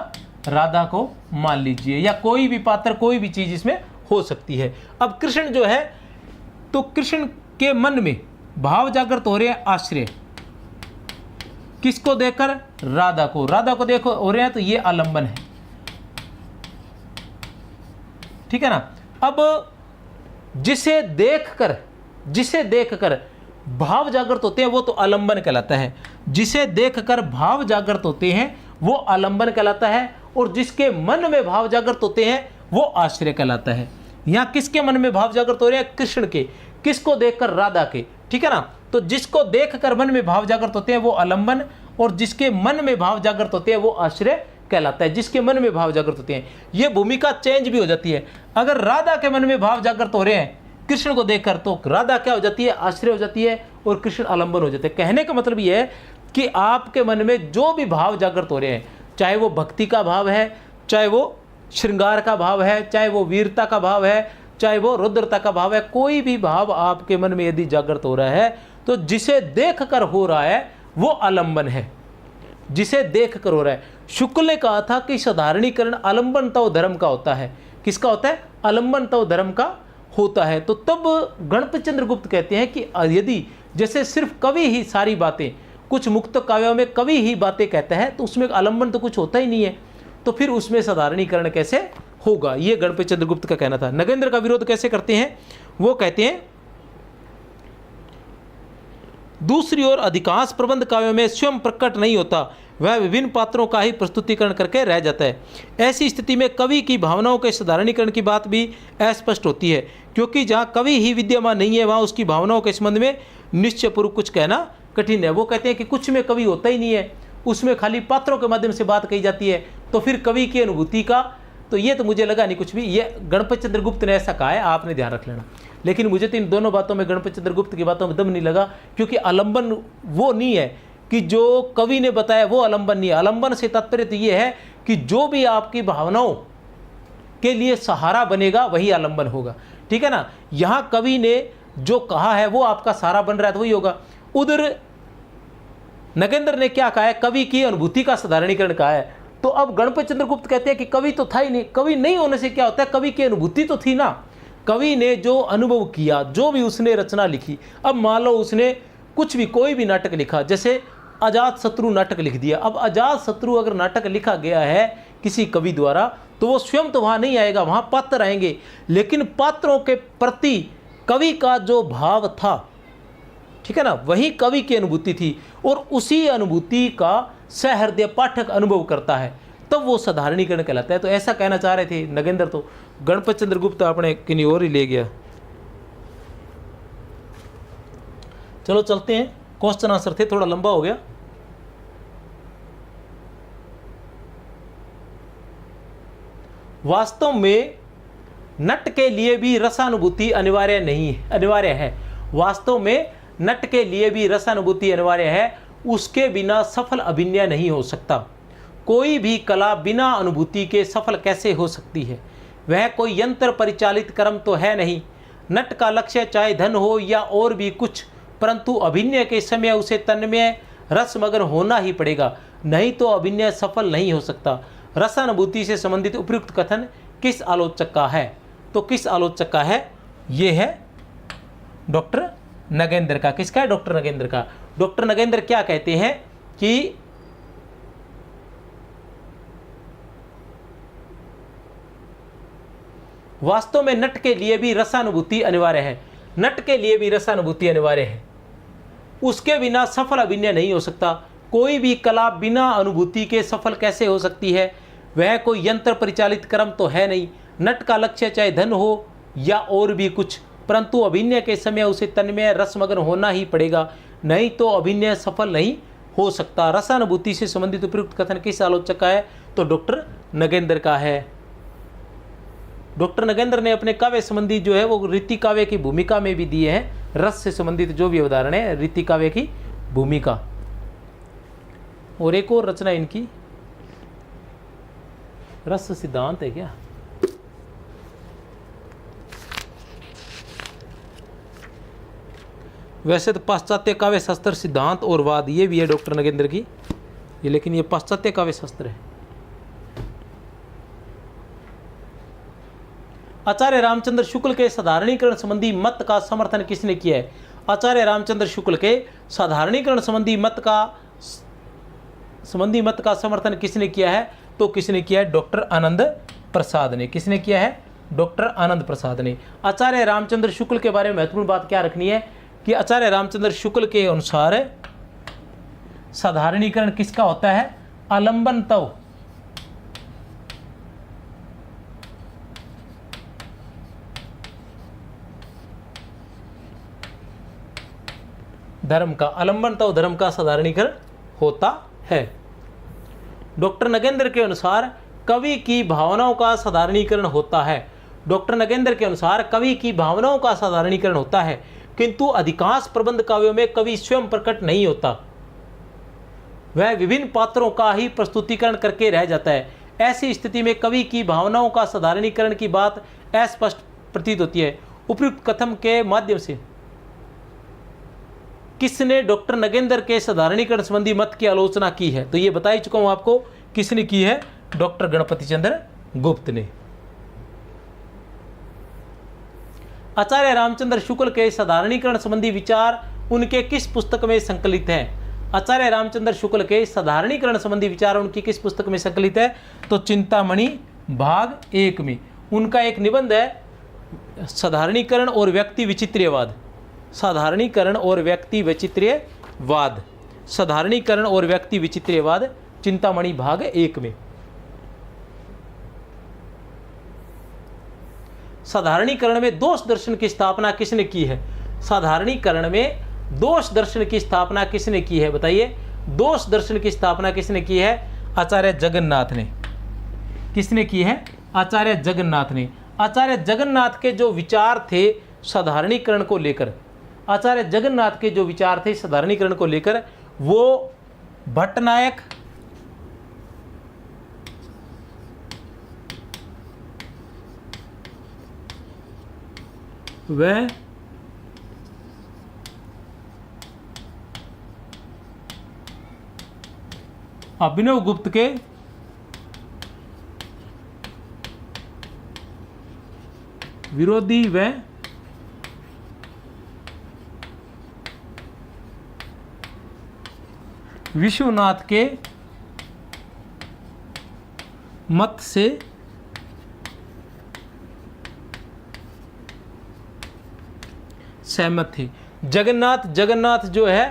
राधा को मान लीजिए, या कोई भी पात्र, कोई भी चीज इसमें हो सकती है। अब कृष्ण जो है, तो कृष्ण के मन में भाव जागृत हो रहे हैं आश्रय, किसको देखकर? राधा को। राधा को देखो हो रहे हैं, तो ये आलंबन है। ठीक है ना। अब जिसे देखकर भाव जागृत होते हैं वो तो आलंबन कहलाता है। जिसे देखकर भाव जागृत होते हैं वो आलंबन कहलाता है, और जिसके मन में भाव जागृत होते हैं वो आश्रय कहलाता है। यहाँ किसके मन में भाव जागृत हो रहे हैं? कृष्ण के। किसको देखकर? राधा के। ठीक है ना। तो जिसको देखकर मन में भाव जागृत होते हैं वो आलंबन, और जिसके मन में भाव जागृत होते हैं वो आश्रय कहलाता है। जिसके मन में भाव जागृत होते हैं, ये भूमिका चेंज भी हो जाती है। अगर राधा के मन में भाव जागृत हो रहे हैं कृष्ण को देखकर, तो राधा क्या हो जाती है? आश्रय हो जाती है, और कृष्ण आलंबन हो जाते हैं। कहने का मतलब ये है कि आपके मन में जो भी भाव जागृत हो रहे हैं, चाहे वो भक्ति का भाव है, चाहे वो श्रृंगार का भाव है, चाहे वो वीरता का भाव है, चाहे वो रुद्रता का भाव है, कोई भी भाव आपके मन में यदि जागृत हो रहा है, तो जिसे देख कर हो रहा है वो आलंबन है। जिसे देख कर हो रहा है। शुक्ल ने कहा था कि साधारणीकरण आलंबनतव धर्म का होता है। किसका होता है? आलंबनतव धर्म का होता है। तो तब गणपति चंद्रगुप्त कहते हैं कि यदि जैसे सिर्फ कवि ही सारी बातें, कुछ मुक्त काव्यों में कवि ही बातें कहता है, तो उसमें आलंबन तो कुछ होता ही नहीं है, तो फिर उसमें साधारणीकरण कैसे होगा? ये गणपति चंद्रगुप्त का कहना था। नगेंद्र का विरोध कैसे करते हैं? वो कहते हैं दूसरी ओर अधिकांश प्रबंध काव्यों में स्वयं प्रकट नहीं होता, वह विभिन्न पात्रों का ही प्रस्तुतिकरण करके रह जाता है। ऐसी स्थिति में कवि की भावनाओं के साधारणीकरण की बात भी अस्पष्ट होती है, क्योंकि जहाँ कवि ही विद्यमान नहीं है वहाँ उसकी भावनाओं के संबंध में निश्चयपूर्वक कुछ कहना कठिन है। वो कहते हैं कि कुछ में कवि होता ही नहीं है, उसमें खाली पात्रों के माध्यम से बात कही जाती है, तो फिर कवि की अनुभूति का तो ये तो मुझे लगा नहीं कुछ भी। ये गणपति चंद्रगुप्त ने ऐसा कहा है, आपने ध्यान रख लेना। लेकिन मुझे तो इन दोनों बातों में, गणपति चंद्रगुप्त की बातों में दम नहीं लगा, क्योंकि आलंबन वो नहीं है कि जो कवि ने बताया वो आलंबन नहीं है। आलंबन से तात्पर्य तो ये है कि जो भी आपकी भावनाओं के लिए सहारा बनेगा वही आलंबन होगा। ठीक है ना। यहाँ कवि ने जो कहा है वो आपका सहारा बन रहा है तो वही होगा। उधर नगेंद्र ने क्या कहा है? कवि की अनुभूति का साधारणीकरण कहा है। तो अब गणपति चंद्र गुप्त कहते हैं कि कवि तो था ही नहीं। कवि नहीं होने से क्या होता है, कवि की अनुभूति तो थी ना, कवि ने जो अनुभव किया, जो भी उसने रचना लिखी। अब मान लो उसने कुछ भी, कोई भी नाटक लिखा, जैसे अजात शत्रु नाटक लिख दिया। अब अजात शत्रु अगर नाटक लिखा गया है किसी कवि द्वारा, तो वो स्वयं तो वहाँ नहीं आएगा, वहाँ पात्र आएंगे, लेकिन पात्रों के प्रति कवि का जो भाव था, ठीक है ना, वही कवि की अनुभूति थी, और उसी अनुभूति का सहृदय पाठक अनुभव करता है, तब वो साधारणीकरण कहलाता है। तो ऐसा कहना चाह रहे थे नगेंद्र, तो गणपति चंद्र गुप्त आपने किन्हीं और ही ले गया। चलो चलते हैं, क्वेश्चन आंसर थे, थोड़ा लंबा हो गया। वास्तव में नट के लिए भी रसानुभूति अनिवार्य है। वास्तव में नट के लिए भी रसानुभूति अनिवार्य है, उसके बिना सफल अभिनय नहीं हो सकता। कोई भी कला बिना अनुभूति के सफल कैसे हो सकती है? वह कोई यंत्र परिचालित कर्म तो है नहीं। नट का लक्ष्य चाहे धन हो या और भी कुछ, परंतु अभिनय के समय उसे तन्मय रसमग्न होना ही पड़ेगा, नहीं तो अभिनय सफल नहीं हो सकता। रसानुभूति से संबंधित उपयुक्त कथन किस आलोचक का है? तो किस आलोचक का है? ये है डॉक्टर नगेंद्र का। किसका है? डॉक्टर नगेंद्र का। डॉक्टर नगेंद्र क्या कहते हैं कि वास्तव में नट के लिए भी रसानुभूति अनिवार्य है। नट के लिए भी रसानुभूति अनिवार्य है, उसके बिना सफल अभिनय नहीं हो सकता। कोई भी कला बिना अनुभूति के सफल कैसे हो सकती है? वह कोई यंत्र परिचालित कर्म तो है नहीं। नट का लक्ष्य चाहे धन हो या और भी कुछ, परंतु अभिनय के समय उसे तन्मय रसमग्न होना ही पड़ेगा, नहीं तो अभिनय सफल नहीं हो सकता। रसानुभूति से संबंधित उपयुक्त कथन किस आलोचक का है? तो डॉक्टर नगेंद्र का है। डॉक्टर नगेंद्र ने अपने काव्य संबंधी जो है वो रीति काव्य की भूमिका में भी दिए हैं। रस से संबंधित जो भी उदाहरण है, रीति काव्य की भूमिका। और एक और रचना इनकी रस सिद्धांत है क्या? वैसे तो पाश्चात्य काव्य शास्त्र सिद्धांत और वाद, ये भी है डॉक्टर नगेंद्र की, ये लेकिन ये पाश्चात्य काव्य शास्त्र है। आचार्य रामचंद्र शुक्ल के साधारणीकरण संबंधी मत का समर्थन किसने किया है? आचार्य रामचंद्र शुक्ल के साधारणीकरण संबंधी मत का समर्थन किसने किया है? तो किसने किया है? डॉक्टर आनंद प्रसाद ने। किसने किया है? डॉक्टर आनंद प्रसाद ने। आचार्य रामचंद्र शुक्ल के बारे में महत्वपूर्ण बात क्या रखनी है कि आचार्य रामचंद्र शुक्ल के अनुसार साधारणीकरण किसका होता है? आलंबन तव धर्म का, आलंबन तव धर्म का साधारणीकरण होता है। डॉक्टर नगेंद्र के अनुसार कवि की भावनाओं का साधारणीकरण होता है। डॉक्टर नगेंद्र के अनुसार कवि की भावनाओं का साधारणीकरण होता है, किंतु अधिकांश प्रबंध काव्यों में कवि स्वयं प्रकट नहीं होता, वह विभिन्न पात्रों का ही प्रस्तुतिकरण करके रह जाता है। ऐसी स्थिति में कवि की भावनाओं का साधारणीकरण की बात अस्पष्ट प्रतीत होती है। उपयुक्त कथन के माध्यम से किसने डॉक्टर नगेंद्र के साधारणीकरण संबंधी मत की आलोचना की है? तो ये बता ही चुका हूं आपको, किसने की है? डॉक्टर गणपति चंद्र गुप्त ने। आचार्य रामचंद्र शुक्ल के साधारणीकरण संबंधी विचार उनके किस पुस्तक में संकलित हैं? आचार्य रामचंद्र शुक्ल के साधारणीकरण संबंधी विचार उनकी किस पुस्तक में संकलित है? तो चिंतामणि भाग 1 में। उनका एक निबंध है साधारणीकरण और व्यक्ति विचित्रीयवाद। साधारणीकरण और व्यक्ति वैचित्र्यवाद, साधारणीकरण और व्यक्ति विचित्रीयवाद, चिंतामणि भाग 1 में। साधारणीकरण में दोष दर्शन की स्थापना किसने की है? साधारणीकरण में दोष दर्शन की स्थापना किसने की है? बताइए, दोष दर्शन की स्थापना किसने की है? आचार्य जगन्नाथ ने। किसने की है? आचार्य जगन्नाथ ने। आचार्य जगन्नाथ के जो विचार थे साधारणीकरण को लेकर, आचार्य जगन्नाथ के जो विचार थे साधारणीकरण को लेकर, वो भट्टनायक वह अभिनव गुप्त के विरोधी व विश्वनाथ के मत से सहमत थे। जगन्नाथ जो है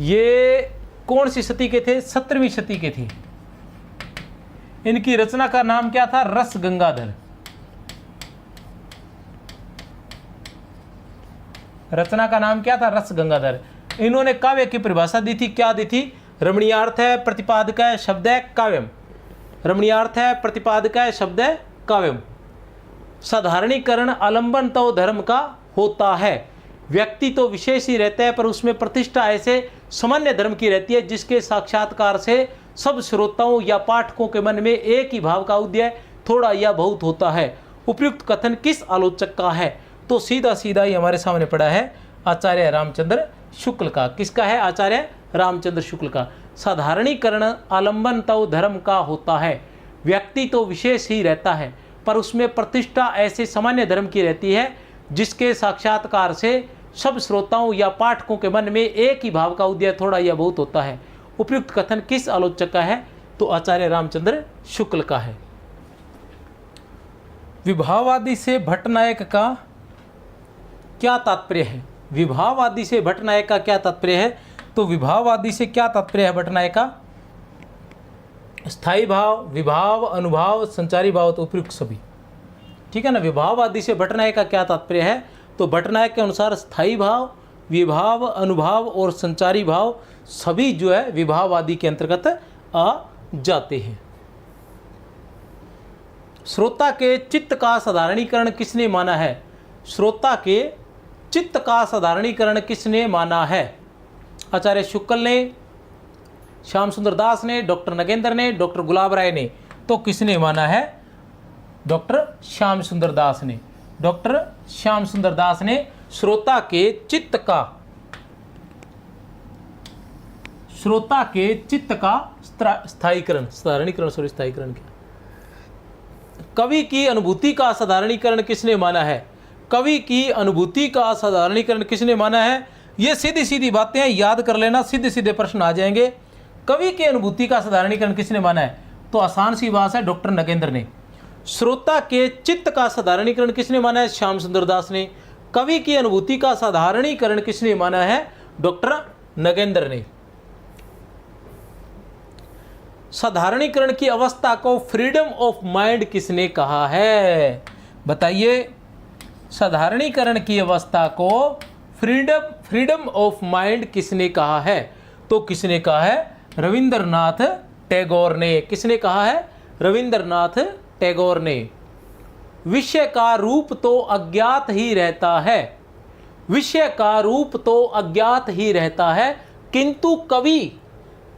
ये कौन सी सदी के थे? 17वीं सदी के थे। इनकी रचना का नाम क्या था? रस गंगाधर। रचना का नाम क्या था? रस गंगाधर। इन्होंने काव्य की परिभाषा दी थी। क्या दी थी? रमणीयार्थ है, प्रतिपादक है, शब्द है, काव्यम। रमणीयार्थ है, प्रतिपादक है, शब्द है, काव्यम। साधारणीकरण आलंबन तो धर्म का होता है। व्यक्ति तो विशेष ही रहता है पर उसमें प्रतिष्ठा ऐसे सामान्य धर्म की रहती है जिसके साक्षात्कार से सब श्रोताओं या पाठकों के मन में एक ही भाव का उदय थोड़ा या बहुत होता है। उपयुक्त कथन किस आलोचक का है? तो सीधा सीधा ही हमारे सामने पड़ा है आचार्य रामचंद्र शुक्ल का। किसका है? आचार्य रामचंद्र शुक्ल का। साधारणीकरण आलंबन तो धर्म का होता है। व्यक्ति तो विशेष ही रहता है पर उसमें प्रतिष्ठा ऐसे सामान्य धर्म की रहती है जिसके साक्षात्कार से सब श्रोताओं या पाठकों के मन में एक ही भाव का उदय थोड़ा या बहुत होता है। उपयुक्त कथन किस आलोचक का है? तो आचार्य रामचंद्र शुक्ल का है। विभाववादी से भट्टनायक का क्या तात्पर्य है? विभाववादी से भट्टनायक का क्या तात्पर्य है? तो विभाववादी से क्या तात्पर्य है भट्टनायक का? स्थायी भाव, विभाव, अनुभाव, संचारी भाव, तो उपयुक्त सभी। ठीक है ना। विभाववादी से भट्टनायक का क्या तात्पर्य है? तो भट्टनायक के अनुसार स्थायी भाव, विभाव, अनुभाव और संचारी भाव सभी जो है विभाववादी के अंतर्गत आ जाते हैं। श्रोता के चित्त का साधारणीकरण किसने माना है? श्रोता के चित्त का साधारणीकरण किसने माना है? आचार्य शुक्ल ने, श्याम सुंदर दास ने, डॉक्टर नगेंद्र ने, डॉक्टर गुलाब राय ने। तो किसने माना है? डॉक्टर श्याम सुंदर दास ने। डॉक्टर श्याम सुंदर दास ने श्रोता के चित्त का स्थायीकरण किया। कवि की अनुभूति का साधारणीकरण किसने माना है? कवि की अनुभूति का साधारणीकरण किसने माना है? ये सीधी सीधी बातें हैं, याद कर लेना, सीधे सीधे प्रश्न आ जाएंगे। कवि की अनुभूति का साधारणीकरण किसने माना है? तो आसान सी बात है, डॉक्टर नगेंद्र ने। श्रोता के चित्त का साधारणीकरण किसने माना है? श्याम सुंदर दास ने। कवि की अनुभूति का साधारणीकरण किसने माना है? डॉक्टर नगेंद्र ने। साधारणीकरण की अवस्था को फ्रीडम ऑफ माइंड किसने कहा है? बताइए। साधारणीकरण की अवस्था को फ्रीडम ऑफ माइंड किसने कहा है? तो किसने कहा है? रविंद्रनाथ टैगोर ने। किसने कहा है? रविंद्रनाथ टैगोर ने। विषय का रूप तो अज्ञात ही रहता है। विषय का रूप तो अज्ञात ही रहता है किंतु कवि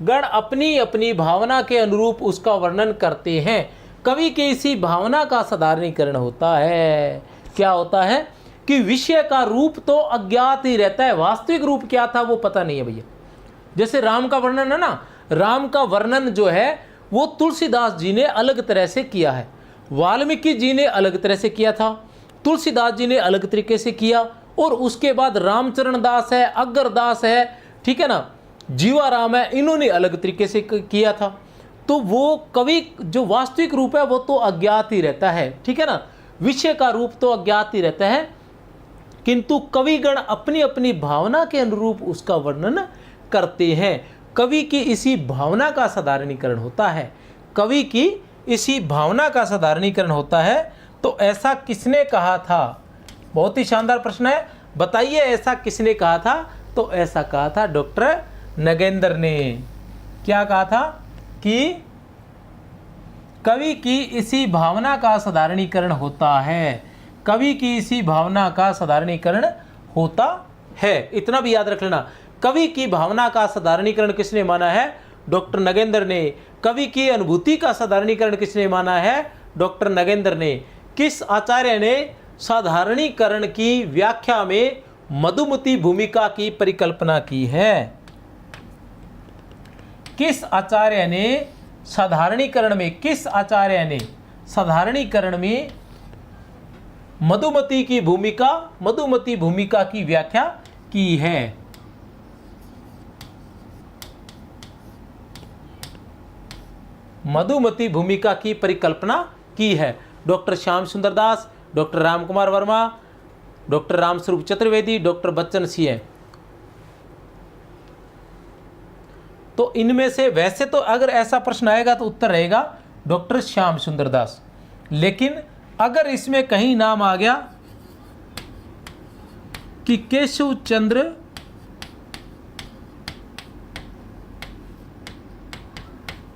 गण अपनी अपनी भावना के अनुरूप उसका वर्णन करते हैं। कवि की इसी भावना का साधारणीकरण होता है। क्या होता है? कि विषय का रूप तो अज्ञात ही रहता है, वास्तविक रूप क्या था वो पता नहीं है भैया। जैसे राम का वर्णन है ना, राम का वर्णन जो है वो तुलसीदास जी ने अलग तरह से किया है, वाल्मीकि जी ने अलग तरह से किया था, तुलसीदास जी ने अलग तरीके से किया, और उसके बाद रामचरण दास है, अग्रदास है, ठीक है ना, जीवाराम है, इन्होंने अलग तरीके से किया था। तो वो कवि जो वास्तविक रूप है वो तो अज्ञात ही रहता है, ठीक है ना। विषय का रूप तो अज्ञात ही रहता है किंतु कविगण अपनी अपनी भावना के अनुरूप उसका वर्णन करते हैं। कवि की इसी भावना का साधारणीकरण होता है। कवि की इसी भावना का साधारणीकरण होता है। तो ऐसा किसने कहा था? बहुत ही शानदार प्रश्न है, बताइए ऐसा किसने कहा था? तो ऐसा कहा था डॉक्टर नगेंद्र ने। क्या कहा था? कि कवि की इसी भावना का साधारणीकरण होता है। कवि की इसी भावना का साधारणीकरण होता है, इतना भी याद रख लेना। कवि की भावना का साधारणीकरण किसने माना है? डॉक्टर नगेंद्र ने। कवि की अनुभूति का साधारणीकरण किसने माना है? डॉक्टर नगेंद्र ने। किस आचार्य ने साधारणीकरण की व्याख्या में मधुमती भूमिका की परिकल्पना की है? किस आचार्य ने साधारणीकरण में, किस आचार्य ने साधारणीकरण में मधुमती भूमिका की व्याख्या की है। मधुमती भूमिका की परिकल्पना की है। Doctor Shyam Sundar Das, doctor Ramkumar Verma, doctor Ramswaroop Chaturvedi, doctor Bachchan Singh. तो इनमें से वैसे तो अगर ऐसा प्रश्न आएगा तो उत्तर रहेगा डॉक्टर श्याम सुंदर दास, लेकिन अगर इसमें कहीं नाम आ गया कि केशव चंद्र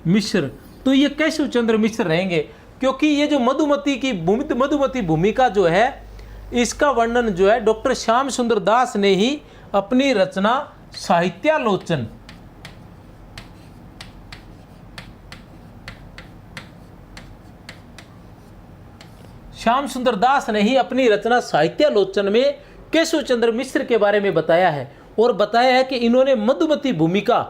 मिश्र, तो ये केशव चंद्र मिश्र रहेंगे, क्योंकि ये जो मधुमती भूमिका जो है इसका वर्णन जो है डॉक्टर श्याम सुंदर दास ने ही अपनी रचना साहित्यालोचन श्याम सुंदर दास ने ही अपनी रचना साहित्यालोचन में केशव चंद्र मिश्र के बारे में बताया है, और बताया है कि इन्होंने मधुमती भूमिका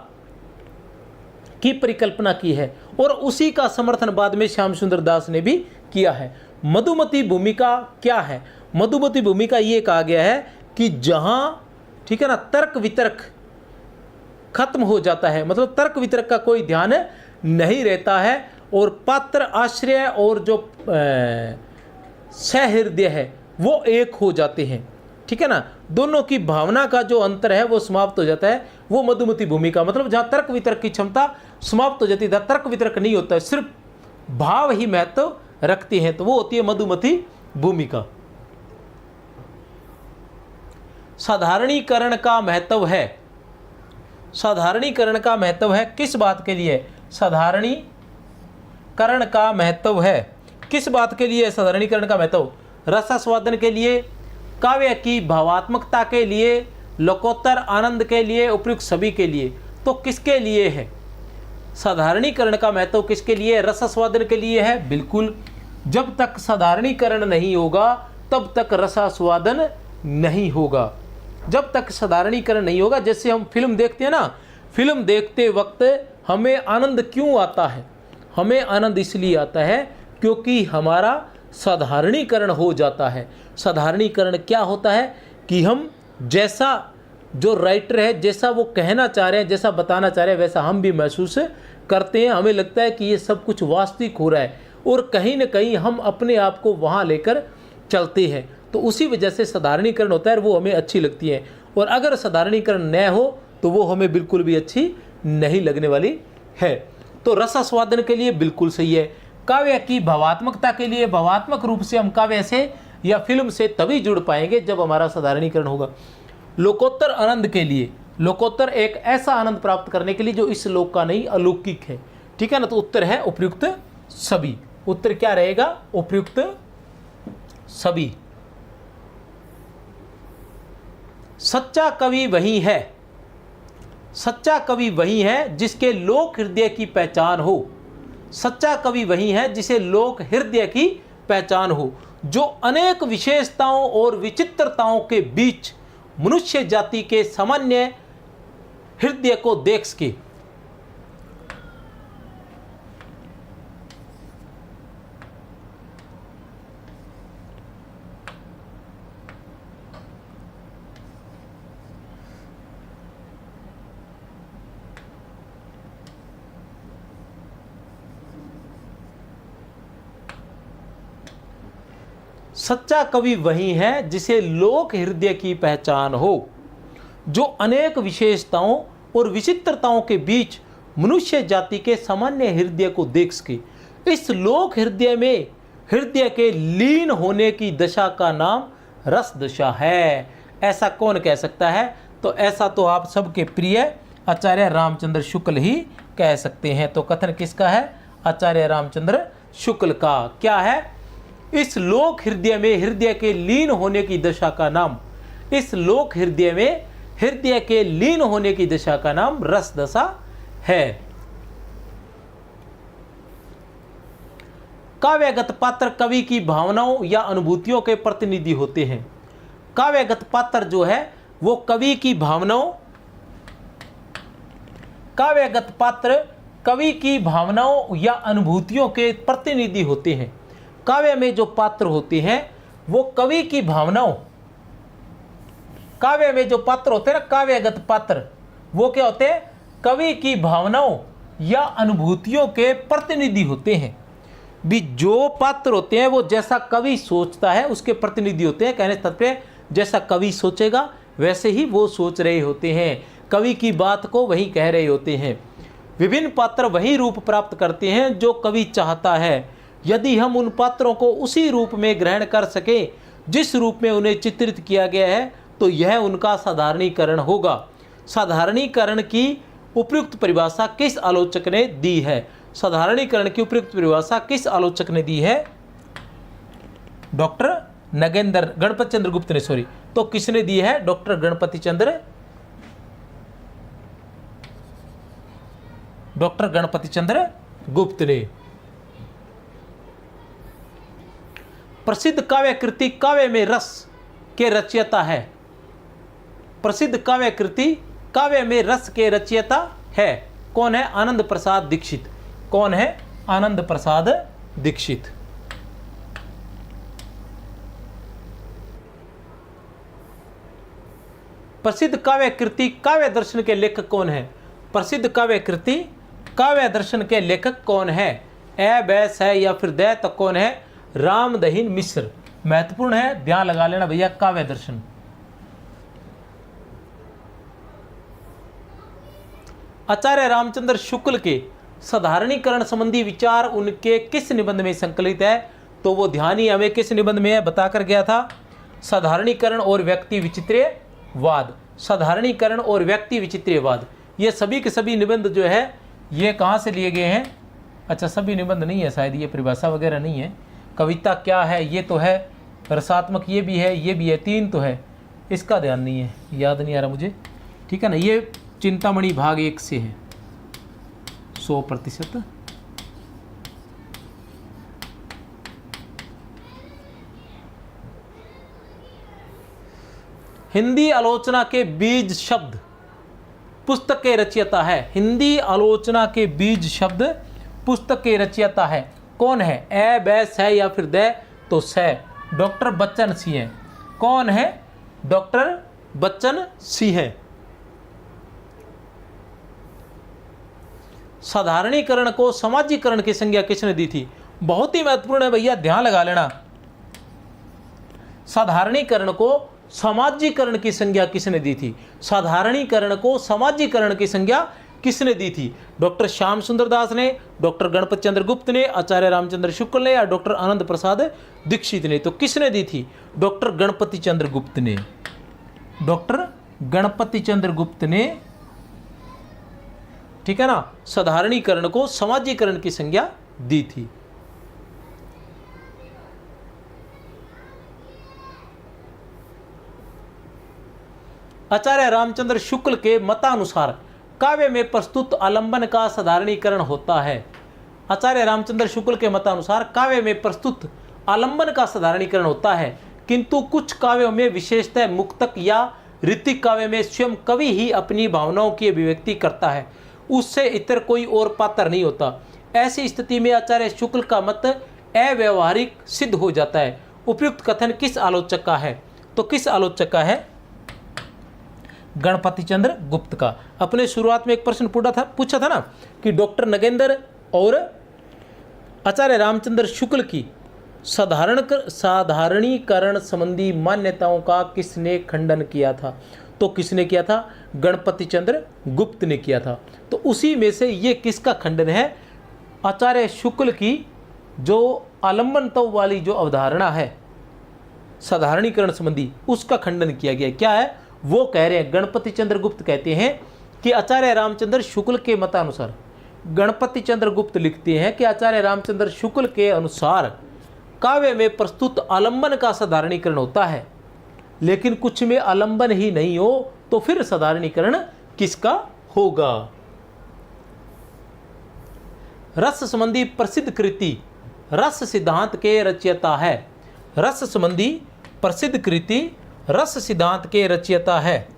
की परिकल्पना की है, और उसी का समर्थन बाद में श्याम सुंदर दास ने भी किया है। मधुमती भूमिका क्या है? मधुमती भूमिका ये कहा गया है कि जहां, ठीक है ना, तर्क वितर्क खत्म हो जाता है, मतलब तर्क वितर्क का कोई ध्यान नहीं रहता है, और पात्र, आश्रय और जो सहृदय है वो एक हो जाते हैं, ठीक है ना, दोनों की भावना का जो अंतर है वो समाप्त हो जाता है, वो मधुमती भूमिका, मतलब जहाँ तर्क वितर्क की क्षमता समाप्त हो जाती है, तर्क वितर्क नहीं होता है, सिर्फ भाव ही महत्व रखते हैं, तो वो होती है मधुमती भूमिका। साधारणीकरण का महत्व है। साधारणीकरण का महत्व है किस बात के लिए? साधारणीकरण का महत्व है किस बात के लिए? साधारणीकरण का महत्व रसास्वादन के लिए, काव्य की भावात्मकता के लिए, लोकोत्तर आनंद के लिए, उपयुक्त सभी के लिए। तो किसके लिए है साधारणीकरण का महत्व? किसके लिए? रसास्वादन के लिए है, बिल्कुल। जब तक साधारणीकरण नहीं होगा तब तक रसास्वादन नहीं होगा। जब तक साधारणीकरण नहीं होगा, जैसे हम फिल्म देखते हैं ना, फिल्म देखते वक्त हमें आनंद क्यों आता है? हमें आनंद इसलिए आता है क्योंकि हमारा साधारणीकरण हो जाता है। साधारणीकरण क्या होता है कि हम जैसा जो राइटर है, जैसा वो कहना चाह रहे हैं, जैसा बताना चाह रहे हैं, वैसा हम भी महसूस करते हैं। हमें लगता है कि ये सब कुछ वास्तविक हो रहा है, और कहीं ना कहीं हम अपने आप को वहाँ लेकर चलते हैं। तो उसी वजह से साधारणीकरण होता है, और वो हमें अच्छी लगती है। और अगर साधारणीकरण न हो तो वो हमें बिल्कुल भी अच्छी नहीं लगने वाली है। तो रसास्वादन के लिए बिल्कुल सही है। काव्य की भावात्मकता के लिए, भावात्मक रूप से हम काव्य से या फिल्म से तभी जुड़ पाएंगे जब हमारा साधारणीकरण होगा। लोकोत्तर आनंद के लिए, लोकोत्तर एक ऐसा आनंद प्राप्त करने के लिए जो इस लोक का नहीं, अलौकिक है, ठीक है ना। तो उत्तर है उपयुक्त सभी। उत्तर क्या रहेगा? उपयुक्त सभी। सच्चा कवि वही है, सच्चा कवि वही है जिसके लोक हृदय की पहचान हो। सच्चा कवि वही है जिसे लोक हृदय की पहचान हो, जो अनेक विशेषताओं और विचित्रताओं के बीच मनुष्य जाति के सामान्य हृदय को देख सके। सच्चा कवि वही है जिसे लोक हृदय की पहचान हो, जो अनेक विशेषताओं और विचित्रताओं के बीच मनुष्य जाति के सामान्य हृदय को देख सके। इस लोक हृदय में हृदय के लीन होने की दशा का नाम रस दशा है। ऐसा कौन कह सकता है? तो ऐसा तो आप सबके प्रिय आचार्य रामचंद्र शुक्ल ही कह सकते हैं। तो कथन किसका है? आचार्य रामचंद्र शुक्ल का। क्या है? इस लोक हृदय में हृदय के लीन होने की दशा का नाम, इस लोक हृदय में हृदय के लीन होने की दशा का नाम रस दशा है। काव्यगत पात्र कवि की भावनाओं या अनुभूतियों के प्रतिनिधि होते हैं। काव्यगत पात्र जो है वो कवि की भावनाओं, काव्यगत पात्र कवि की भावनाओं या अनुभूतियों के प्रतिनिधि होते हैं। काव्य में जो पात्र होते हैं वो कवि की भावनाओं, काव्य में जो पात्र होते हैं ना, काव्यगत पात्र, वो क्या होते हैं? कवि की भावनाओं या अनुभूतियों के प्रतिनिधि होते हैं। भी जो पात्र होते हैं वो जैसा कवि सोचता है उसके प्रतिनिधि होते हैं। कहने तात्पर्य जैसा कवि सोचेगा वैसे ही वो सोच रहे होते हैं, कवि की बात को वही कह रहे होते हैं। विभिन्न पात्र वही रूप प्राप्त करते हैं जो कवि चाहता है। यदि हम उन पात्रों को उसी रूप में ग्रहण कर सके जिस रूप में उन्हें चित्रित किया गया है तो यह उनका साधारणीकरण होगा। साधारणीकरण की उपयुक्त परिभाषा किस आलोचक ने दी है? साधारणीकरण की उपयुक्त परिभाषा किस आलोचक ने दी है? डॉक्टर गणपति चंद्र गुप्त ने, सॉरी, तो किसने दी है? डॉक्टर गणपति चंद्र गुप्त ने। प्रसिद्ध काव्य कृति काव्य में रस के रचयिता है। प्रसिद्ध काव्य कृति काव्य में रस के रचयिता है। कौन है? आनंद प्रसाद दीक्षित। कौन है? आनंद प्रसाद दीक्षित। प्रसिद्ध काव्य कृति काव्य दर्शन के लेखक कौन है? प्रसिद्ध काव्य कृति काव्य दर्शन के लेखक कौन है? ए, बैस है या फिर द, तो कौन है? रामदहीन मिश्र। महत्वपूर्ण है, ध्यान लगा लेना भैया। काव्य दर्शन आचार्य रामचंद्र शुक्ल के साधारणीकरण संबंधी विचार उनके किस निबंध में संकलित है? तो वो ध्यान ही हमें किस निबंध में है बताकर गया था? साधारणीकरण और व्यक्ति विचित्रीयवाद। साधारणीकरण और व्यक्ति विचित्रीयवाद, ये सभी के सभी निबंध जो है ये कहाँ से लिए गए हैं? अच्छा, सभी निबंध नहीं है शायद, ये परिभाषा वगैरह नहीं है। कविता क्या है ये तो है, रसात्मक ये भी है, ये भी है, 3 तो है, इसका ध्यान नहीं है, याद नहीं आ रहा मुझे, ठीक है ना। ये चिंतामणि भाग 1 से है 100%। हिंदी आलोचना के बीज शब्द पुस्तक के रचयिता है। हिंदी आलोचना के बीज शब्द पुस्तक के रचयिता है। कौन है? ए, बैस है या फिर द, तो स, डॉक्टर बच्चन सिंह है। कौन है? डॉक्टर बच्चन सिंह है। साधारणीकरण को समाजीकरण की संज्ञा किसने दी थी? बहुत ही महत्वपूर्ण है भैया, ध्यान लगा लेना। साधारणीकरण को समाजीकरण की संज्ञा किसने दी थी? साधारणीकरण को समाजीकरण की संज्ञा किसने दी थी? डॉक्टर श्याम सुंदर दास ने, डॉक्टर गणपति चंद्र गुप्त ने, आचार्य रामचंद्र शुक्ल ने या डॉक्टर आनंद प्रसाद दीक्षित ने? तो किसने दी थी? डॉक्टर गणपति चंद्र गुप्त ने। डॉक्टर गणपति चंद्र गुप्त ने, ठीक है ना, साधारणीकरण को समाजीकरण की संज्ञा दी थी। आचार्य रामचंद्र शुक्ल के मतानुसार काव्य में प्रस्तुत आलंबन का साधारणीकरण होता है। आचार्य रामचंद्र शुक्ल के मतानुसार काव्य में प्रस्तुत आलंबन का साधारणीकरण होता है, किंतु कुछ काव्यों में विशेषतः मुक्तक या ऋतिक काव्य में स्वयं कवि ही अपनी भावनाओं की अभिव्यक्ति करता है, उससे इतर कोई और पात्र नहीं होता। ऐसी स्थिति में आचार्य शुक्ल का मत अव्यवहारिक सिद्ध हो जाता है। उपयुक्त कथन किस आलोचक का है? तो किस आलोचक का है? गणपति चंद्र गुप्त का। अपने शुरुआत में एक प्रश्न पूछा था ना कि डॉक्टर नगेंद्र और आचार्य रामचंद्र शुक्ल की साधारणीकरण संबंधी मान्यताओं का किसने खंडन किया था? तो किसने किया था? गणपति चंद्र गुप्त ने किया था। तो उसी में से ये किसका खंडन है? आचार्य शुक्ल की जो आलंबनत्व वाली जो अवधारणा है साधारणीकरण संबंधी, उसका खंडन किया गया। क्या है वो कह रहे हैं? गणपति चंद्र गुप्त कहते हैं कि आचार्य रामचंद्र शुक्ल के मतानुसार, गणपति चंद्र गुप्त लिखते हैं कि आचार्य रामचंद्र शुक्ल के अनुसार काव्य में प्रस्तुत आलंबन का साधारणीकरण होता है, लेकिन कुछ में आलंबन ही नहीं हो तो फिर साधारणीकरण किसका होगा? रस संबंधी प्रसिद्ध कृति रस सिद्धांत के रचयिता है। रस संबंधी प्रसिद्ध कृति रस सिद्धांत के रचयिता है।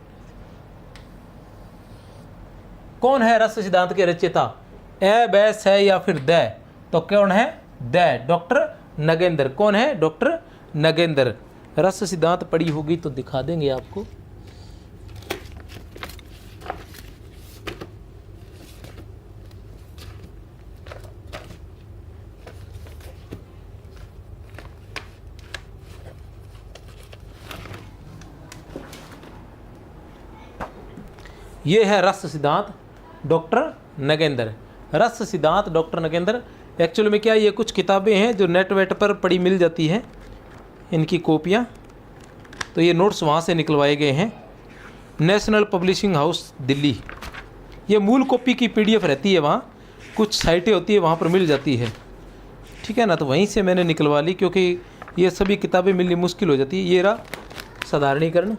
कौन है रस सिद्धांत के रचयिता? ए, बैस है या फिर द, तो कौन है? The, doctor Nagendra. कौन है? डॉक्टर नगेंद्र। रस सिद्धांत पढ़ी होगी तो दिखा देंगे आपको। ये है रस सिद्धांत डॉक्टर नगेंद्र। रस सिद्धांत डॉक्टर नगेंद्र। एक्चुअल में क्या, ये कुछ किताबें हैं जो नेट वेट पर पड़ी मिल जाती हैं, इनकी कॉपियाँ। तो ये नोट्स वहाँ से निकलवाए गए हैं, नेशनल पब्लिशिंग हाउस दिल्ली। ये मूल कॉपी की PDF रहती है, वहाँ कुछ साइटें होती है वहाँ पर मिल जाती है, ठीक है ना। तो वहीं से मैंने निकलवा ली, क्योंकि ये सभी किताबें मिलनी मुश्किल हो जाती है। ये रहा साधारणीकरण,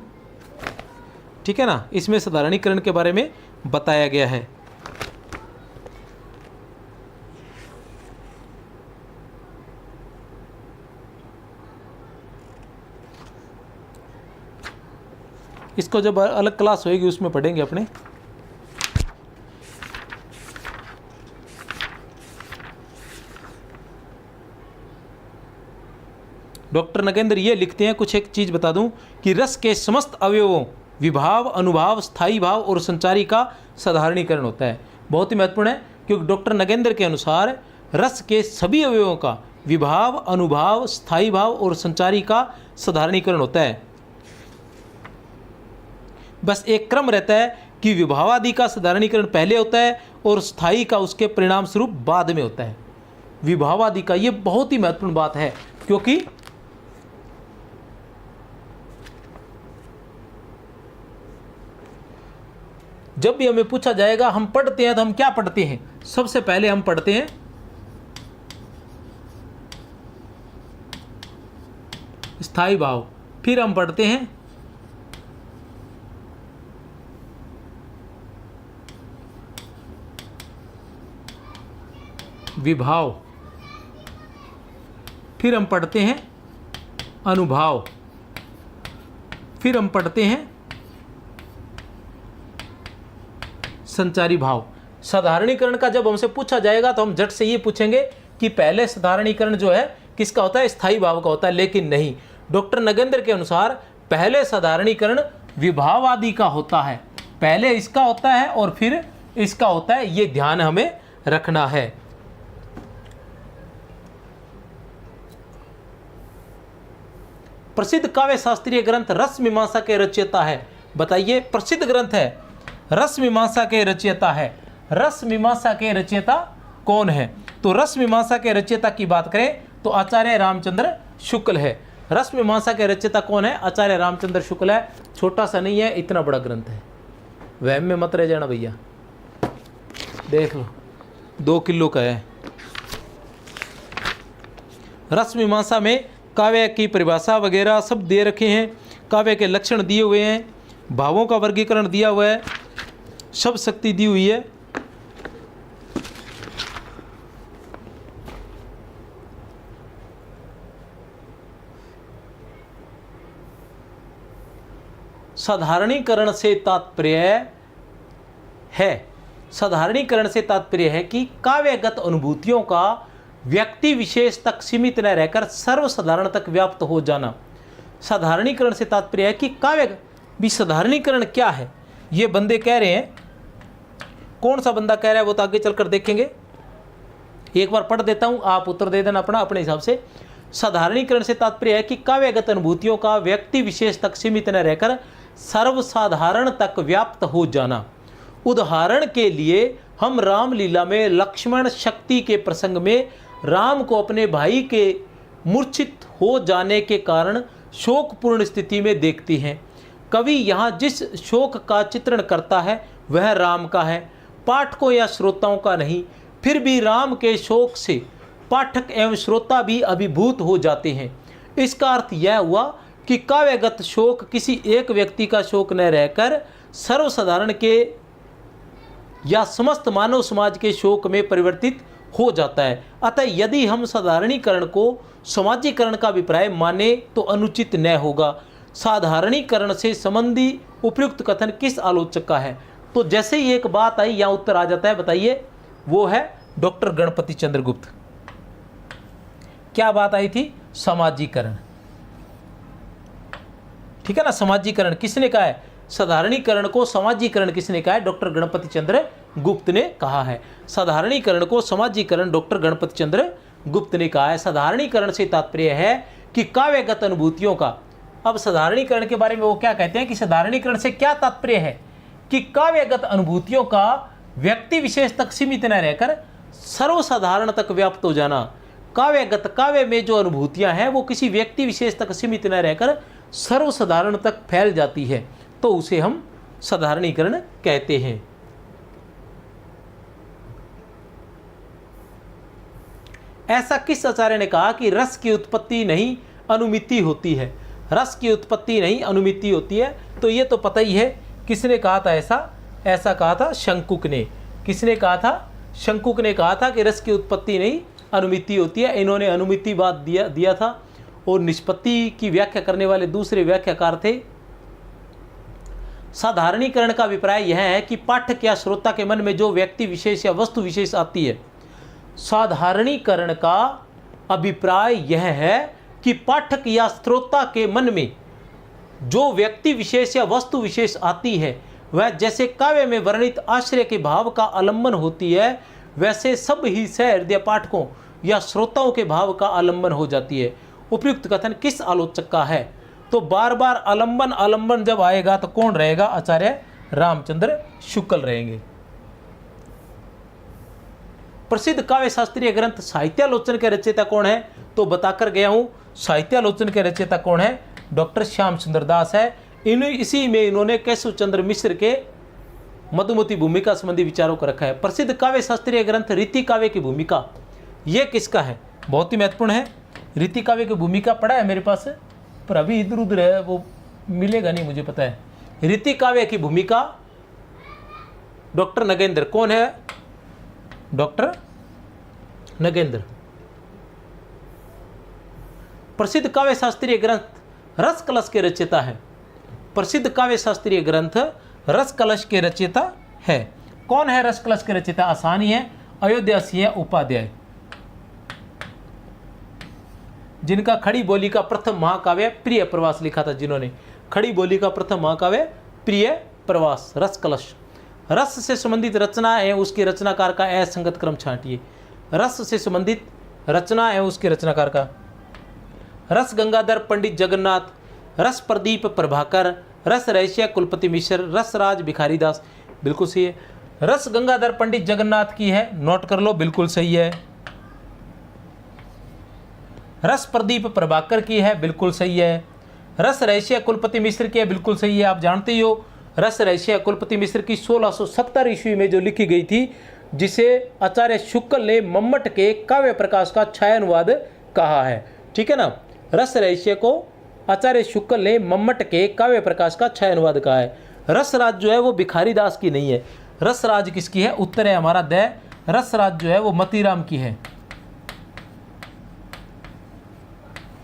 ठीक है ना। इसमें साधारणीकरण के बारे में बताया गया है। इसको जब अलग क्लास होएगी उसमें पढ़ेंगे अपने। डॉक्टर नगेंद्र ये लिखते हैं, कुछ एक चीज़ बता दूं कि रस के समस्त अवयवों विभाव, अनुभाव, स्थायी भाव और संचारी का साधारणीकरण होता है। बहुत ही महत्वपूर्ण है, क्योंकि डॉक्टर नगेंद्र के अनुसार रस के सभी अवयवों का विभाव, अनुभाव, स्थायी भाव और संचारी का साधारणीकरण होता है। बस एक क्रम रहता है कि विभावादि का साधारणीकरण पहले होता है और स्थायी का उसके परिणाम स्वरूप बाद में होता है। विभावादि का, ये बहुत ही महत्वपूर्ण बात है, क्योंकि जब भी हमें पूछा जाएगा हम पढ़ते हैं तो हम क्या पढ़ते हैं, सबसे पहले हम पढ़ते हैं स्थायी भाव, फिर हम पढ़ते हैं विभाव, फिर हम पढ़ते हैं अनुभाव, फिर हम पढ़ते हैं संचारी भाव। साधारणीकरण का जब हमसे पूछा जाएगा तो हम झट से ये पूछेंगे कि पहले साधारणीकरण जो है किसका होता है, स्थायी भाव का होता है। लेकिन नहीं, डॉक्टर नगेंद्र के अनुसार पहले साधारणीकरण विभावादि का होता है। पहले इसका होता है और फिर इसका होता है, ये ध्यान हमें रखना है। प्रसिद्ध काव्य शास्त्रीय ग्रंथ रस मीमांसा के रचयिता है। बताइए, प्रसिद्ध ग्रंथ है, रस मीमांसा के रचयिता है। रस मीमांसा के रचयिता कौन है? तो रस मीमांसा के रचयिता की बात करें तो आचार्य रामचंद्र शुक्ल है। रस मीमांसा के रचयिता कौन है? आचार्य रामचंद्र शुक्ल है। छोटा सा नहीं है, इतना बड़ा ग्रंथ है, वहम में मत रह जाना भैया। देख लो, 2 किलो का है। रस मीमांसा में काव्य की परिभाषा वगैरह सब दे रखे हैं, काव्य के लक्षण दिए हुए हैं, भावों का वर्गीकरण दिया हुआ है, शब्द शक्ति दी हुई है। साधारणीकरण से तात्पर्य है, साधारणीकरण से तात्पर्य है कि काव्यगत अनुभूतियों का व्यक्ति विशेष तक सीमित न रहकर सर्वसाधारण तक व्याप्त हो जाना। साधारणीकरण से तात्पर्य है कि काव्य भी, साधारणीकरण क्या है ये बंदे कह रहे हैं। कौन सा बंदा कह रहा है वो तो आगे चलकर देखेंगे। एक बार पढ़ देता हूं, आप उत्तर दे देना अपना अपने हिसाब से। साधारणीकरण से तात्पर्य है कि काव्यगत अनुभूतियों का व्यक्ति विशेष तक सीमित न रहकर सर्वसाधारण तक व्याप्त हो जाना। उदाहरण के लिए हम रामलीला में लक्ष्मण शक्ति के प्रसंग में राम को अपने भाई के मूर्छित हो जाने के कारण शोकपूर्ण स्थिति में देखते हैं। कवि यहाँ जिस शोक का चित्रण करता है वह राम का है, पाठकों या श्रोताओं का नहीं। फिर भी राम के शोक से पाठक एवं श्रोता भी अभिभूत हो जाते हैं। इसका अर्थ यह हुआ कि काव्यगत शोक किसी एक व्यक्ति का शोक न रहकर सर्वसाधारण के या समस्त मानव समाज के शोक में परिवर्तित हो जाता है। अतः यदि हम साधारणीकरण को समाजीकरण का अभिप्राय माने तो अनुचित न होगा। साधारणीकरण से संबंधी उपयुक्त कथन किस आलोचक का है? तो जैसे ही एक बात आई यहाँ उत्तर आ जाता है। बताइए, वो है डॉक्टर गणपति चंद्र गुप्त। क्या बात आई थी? समाजीकरण। ठीक है ना। समाजीकरण किसने कहा है? साधारणीकरण को समाजीकरण किसने कहा है? डॉक्टर गणपति चंद्र गुप्त ने कहा है। साधारणीकरण को समाजीकरण डॉक्टर गणपति चंद्र गुप्त ने कहा है। साधारणीकरण से तात्पर्य है कि काव्यगत अनुभूतियों का, अब साधारणीकरण के बारे में वो क्या कहते हैं कि साधारणीकरण से क्या तात्पर्य है कि काव्यगत अनुभूतियों का व्यक्ति विशेष तक सीमित न रहकर सर्वसाधारण तक व्याप्त हो जाना। काव्यगत, काव्य में जो अनुभूतियां हैं वो किसी व्यक्ति विशेष तक सीमित न रहकर सर्वसाधारण तक फैल जाती है, तो उसे हम साधारणीकरण कहते हैं। ऐसा किस आचार्य ने कहा कि रस की उत्पत्ति नहीं अनुमिति होती है? रस की उत्पत्ति नहीं अनुमिति होती है, तो ये तो पता ही है। किसने कहा था ऐसा? ऐसा कहा था शंकुक ने। किसने कहा था? शंकुक ने कहा था कि रस की उत्पत्ति नहीं अनुमिति होती है। इन्होंने अनुमितिवाद दिया था, और निष्पत्ति की व्याख्या करने वाले दूसरे व्याख्याकार थे। साधारणीकरण का अभिप्राय यह है कि पाठक या श्रोता के मन में जो व्यक्ति विशेष या वस्तु विशेष आती है। साधारणीकरण का अभिप्राय यह है कि पाठक या श्रोता के मन में जो व्यक्ति विशेष या वस्तु विशेष आती है, वह जैसे काव्य में वर्णित आश्रय के भाव का आलम्बन होती है, वैसे सब ही सहृदय पाठकों या श्रोताओं के भाव का आलम्बन हो जाती है। उपयुक्त कथन किस आलोचक का है? तो बार बार आलम्बन जब आएगा तो कौन रहेगा? आचार्य रामचंद्र शुक्ल रहेंगे। प्रसिद्ध काव्य शास्त्रीय ग्रंथ साहित्यालोचन के रचयिता कौन है? तो बताकर गया हूं, साहित्यालोचन के रचयिता कौन है? डॉक्टर श्याम सुंदर दास है। इसी में इन्होंने केशव चंद्र मिश्र के मधुमती भूमिका संबंधी विचारों को रखा है। प्रसिद्ध काव्य शास्त्रीय ग्रंथ रीति काव्य की भूमिका, ये किसका है? बहुत ही महत्वपूर्ण है। रीति काव्य की भूमिका पढ़ा है मेरे पास, पर अभी इधर उधर है, वो मिलेगा नहीं, मुझे पता है। रीति काव्य की भूमिका डॉक्टर नगेंद्र। कौन है? डॉक्टर नगेंद्र। प्रसिद्ध काव्य शास्त्रीय ग्रंथ रस कलश के रचयिता है। प्रसिद्ध काव्य शास्त्रीय ग्रंथ रस कलश के रचयिता है। कौन है रस कलश के रचयिता? आसानी है, अयोध्या सिंह उपाध्याय, जिनका खड़ी बोली का प्रथम महाकाव्य प्रिय प्रवास लिखा था। जिन्होंने खड़ी बोली का प्रथम महाकाव्य प्रिय प्रवास। रस कलश। रस से संबंधित रचना है, उसके रचनाकार का असंगत क्रम छांटिए। रस से संबंधित रचना है, उसके रचनाकार का। रस गंगाधर पंडित जगन्नाथ, रस प्रदीप प्रभाकर, रस रहस्य कुलपति मिश्र, रस राज भिखारी दास। बिल्कुल सही है। रस गंगाधर पंडित जगन्नाथ की है, नोट कर लो, बिल्कुल सही है। रस प्रदीप प्रभाकर की है, बिल्कुल सही है। रस रहस्य कुलपति मिश्र की है, बिल्कुल सही है। आप जानते ही हो रस रहस्य कुलपति मिश्र की 1670 ईस्वी में जो लिखी गई थी, जिसे आचार्य शुक्ल ने मम्मट के काव्य प्रकाश का छायानुवाद कहा है। ठीक है ना। रस रहस्य को आचार्य शुक्ल ने मम्मट के काव्य प्रकाश का छायानुवाद कहा है। रस राज जो है वो भिखारी दास की नहीं है। रस राज किसकी है? उत्तर है हमारा द। रस राज जो है वो मतीराम की है।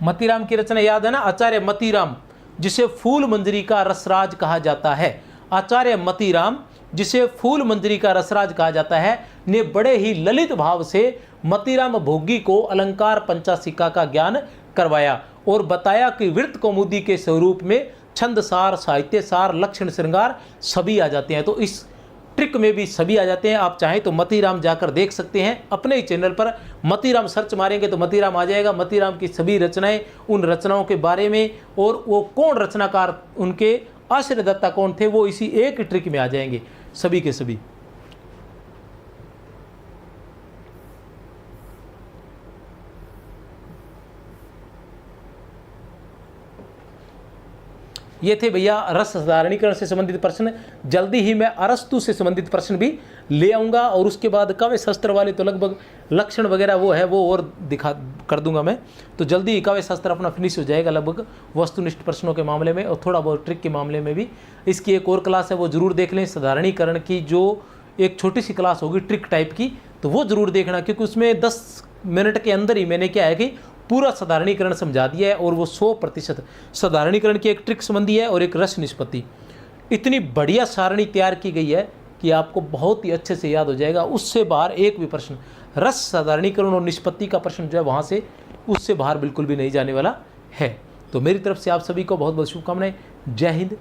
मतीराम की रचना याद है ना? आचार्य मतीराम, जिसे फूल मंजरी का रसराज कहा जाता है। आचार्य मतीराम, जिसे फूल मंजरी का रसराज कहा जाता है, ने बड़े ही ललित भाव से मतीराम भोगी को अलंकार पंचासिका का ज्ञान करवाया और बताया कि वृत्त कौमुदी के स्वरूप में छंद सार, साहित्य सार, लक्षण श्रृंगार सभी आ जाते हैं। तो इस ट्रिक में भी सभी आ जाते हैं। आप चाहें तो मतीराम जाकर देख सकते हैं अपने ही चैनल पर। मतीराम सर्च मारेंगे तो मतीराम आ जाएगा। मतीराम की सभी रचनाएं, उन रचनाओं के बारे में और वो कौन रचनाकार, उनके आश्रयदाता कौन थे, वो इसी एक ट्रिक में आ जाएंगे सभी के सभी। ये थे भैया रस साधारणीकरण से संबंधित प्रश्न। जल्दी ही मैं अरस्तु से संबंधित प्रश्न भी ले आऊँगा, और उसके बाद काव्य शास्त्र वाले तो लगभग लक्षण वगैरह वो है, वो और दिखा कर दूंगा मैं। तो जल्दी ही काव्य शास्त्र अपना फिनिश हो जाएगा लगभग वस्तुनिष्ठ प्रश्नों के मामले में, और थोड़ा बहुत ट्रिक के मामले में भी। इसकी एक और क्लास है, वो जरूर देख लें। साधारणीकरण की जो एक छोटी सी क्लास होगी ट्रिक टाइप की, तो वो जरूर देखना, क्योंकि उसमें 10 मिनट के अंदर ही मैंने क्या है कि पूरा साधारणीकरण समझा दिया है, और वो 100% साधारणीकरण की एक ट्रिक संबंधी है और एक रस निष्पत्ति। इतनी बढ़िया सारणी तैयार की गई है कि आपको बहुत ही अच्छे से याद हो जाएगा। उससे बाहर एक भी प्रश्न, रस साधारणीकरण और निष्पत्ति का प्रश्न जो है वहाँ से, उससे बाहर बिल्कुल भी नहीं जाने वाला है। तो मेरी तरफ से आप सभी को बहुत बहुत शुभकामनाएं। जय हिंद,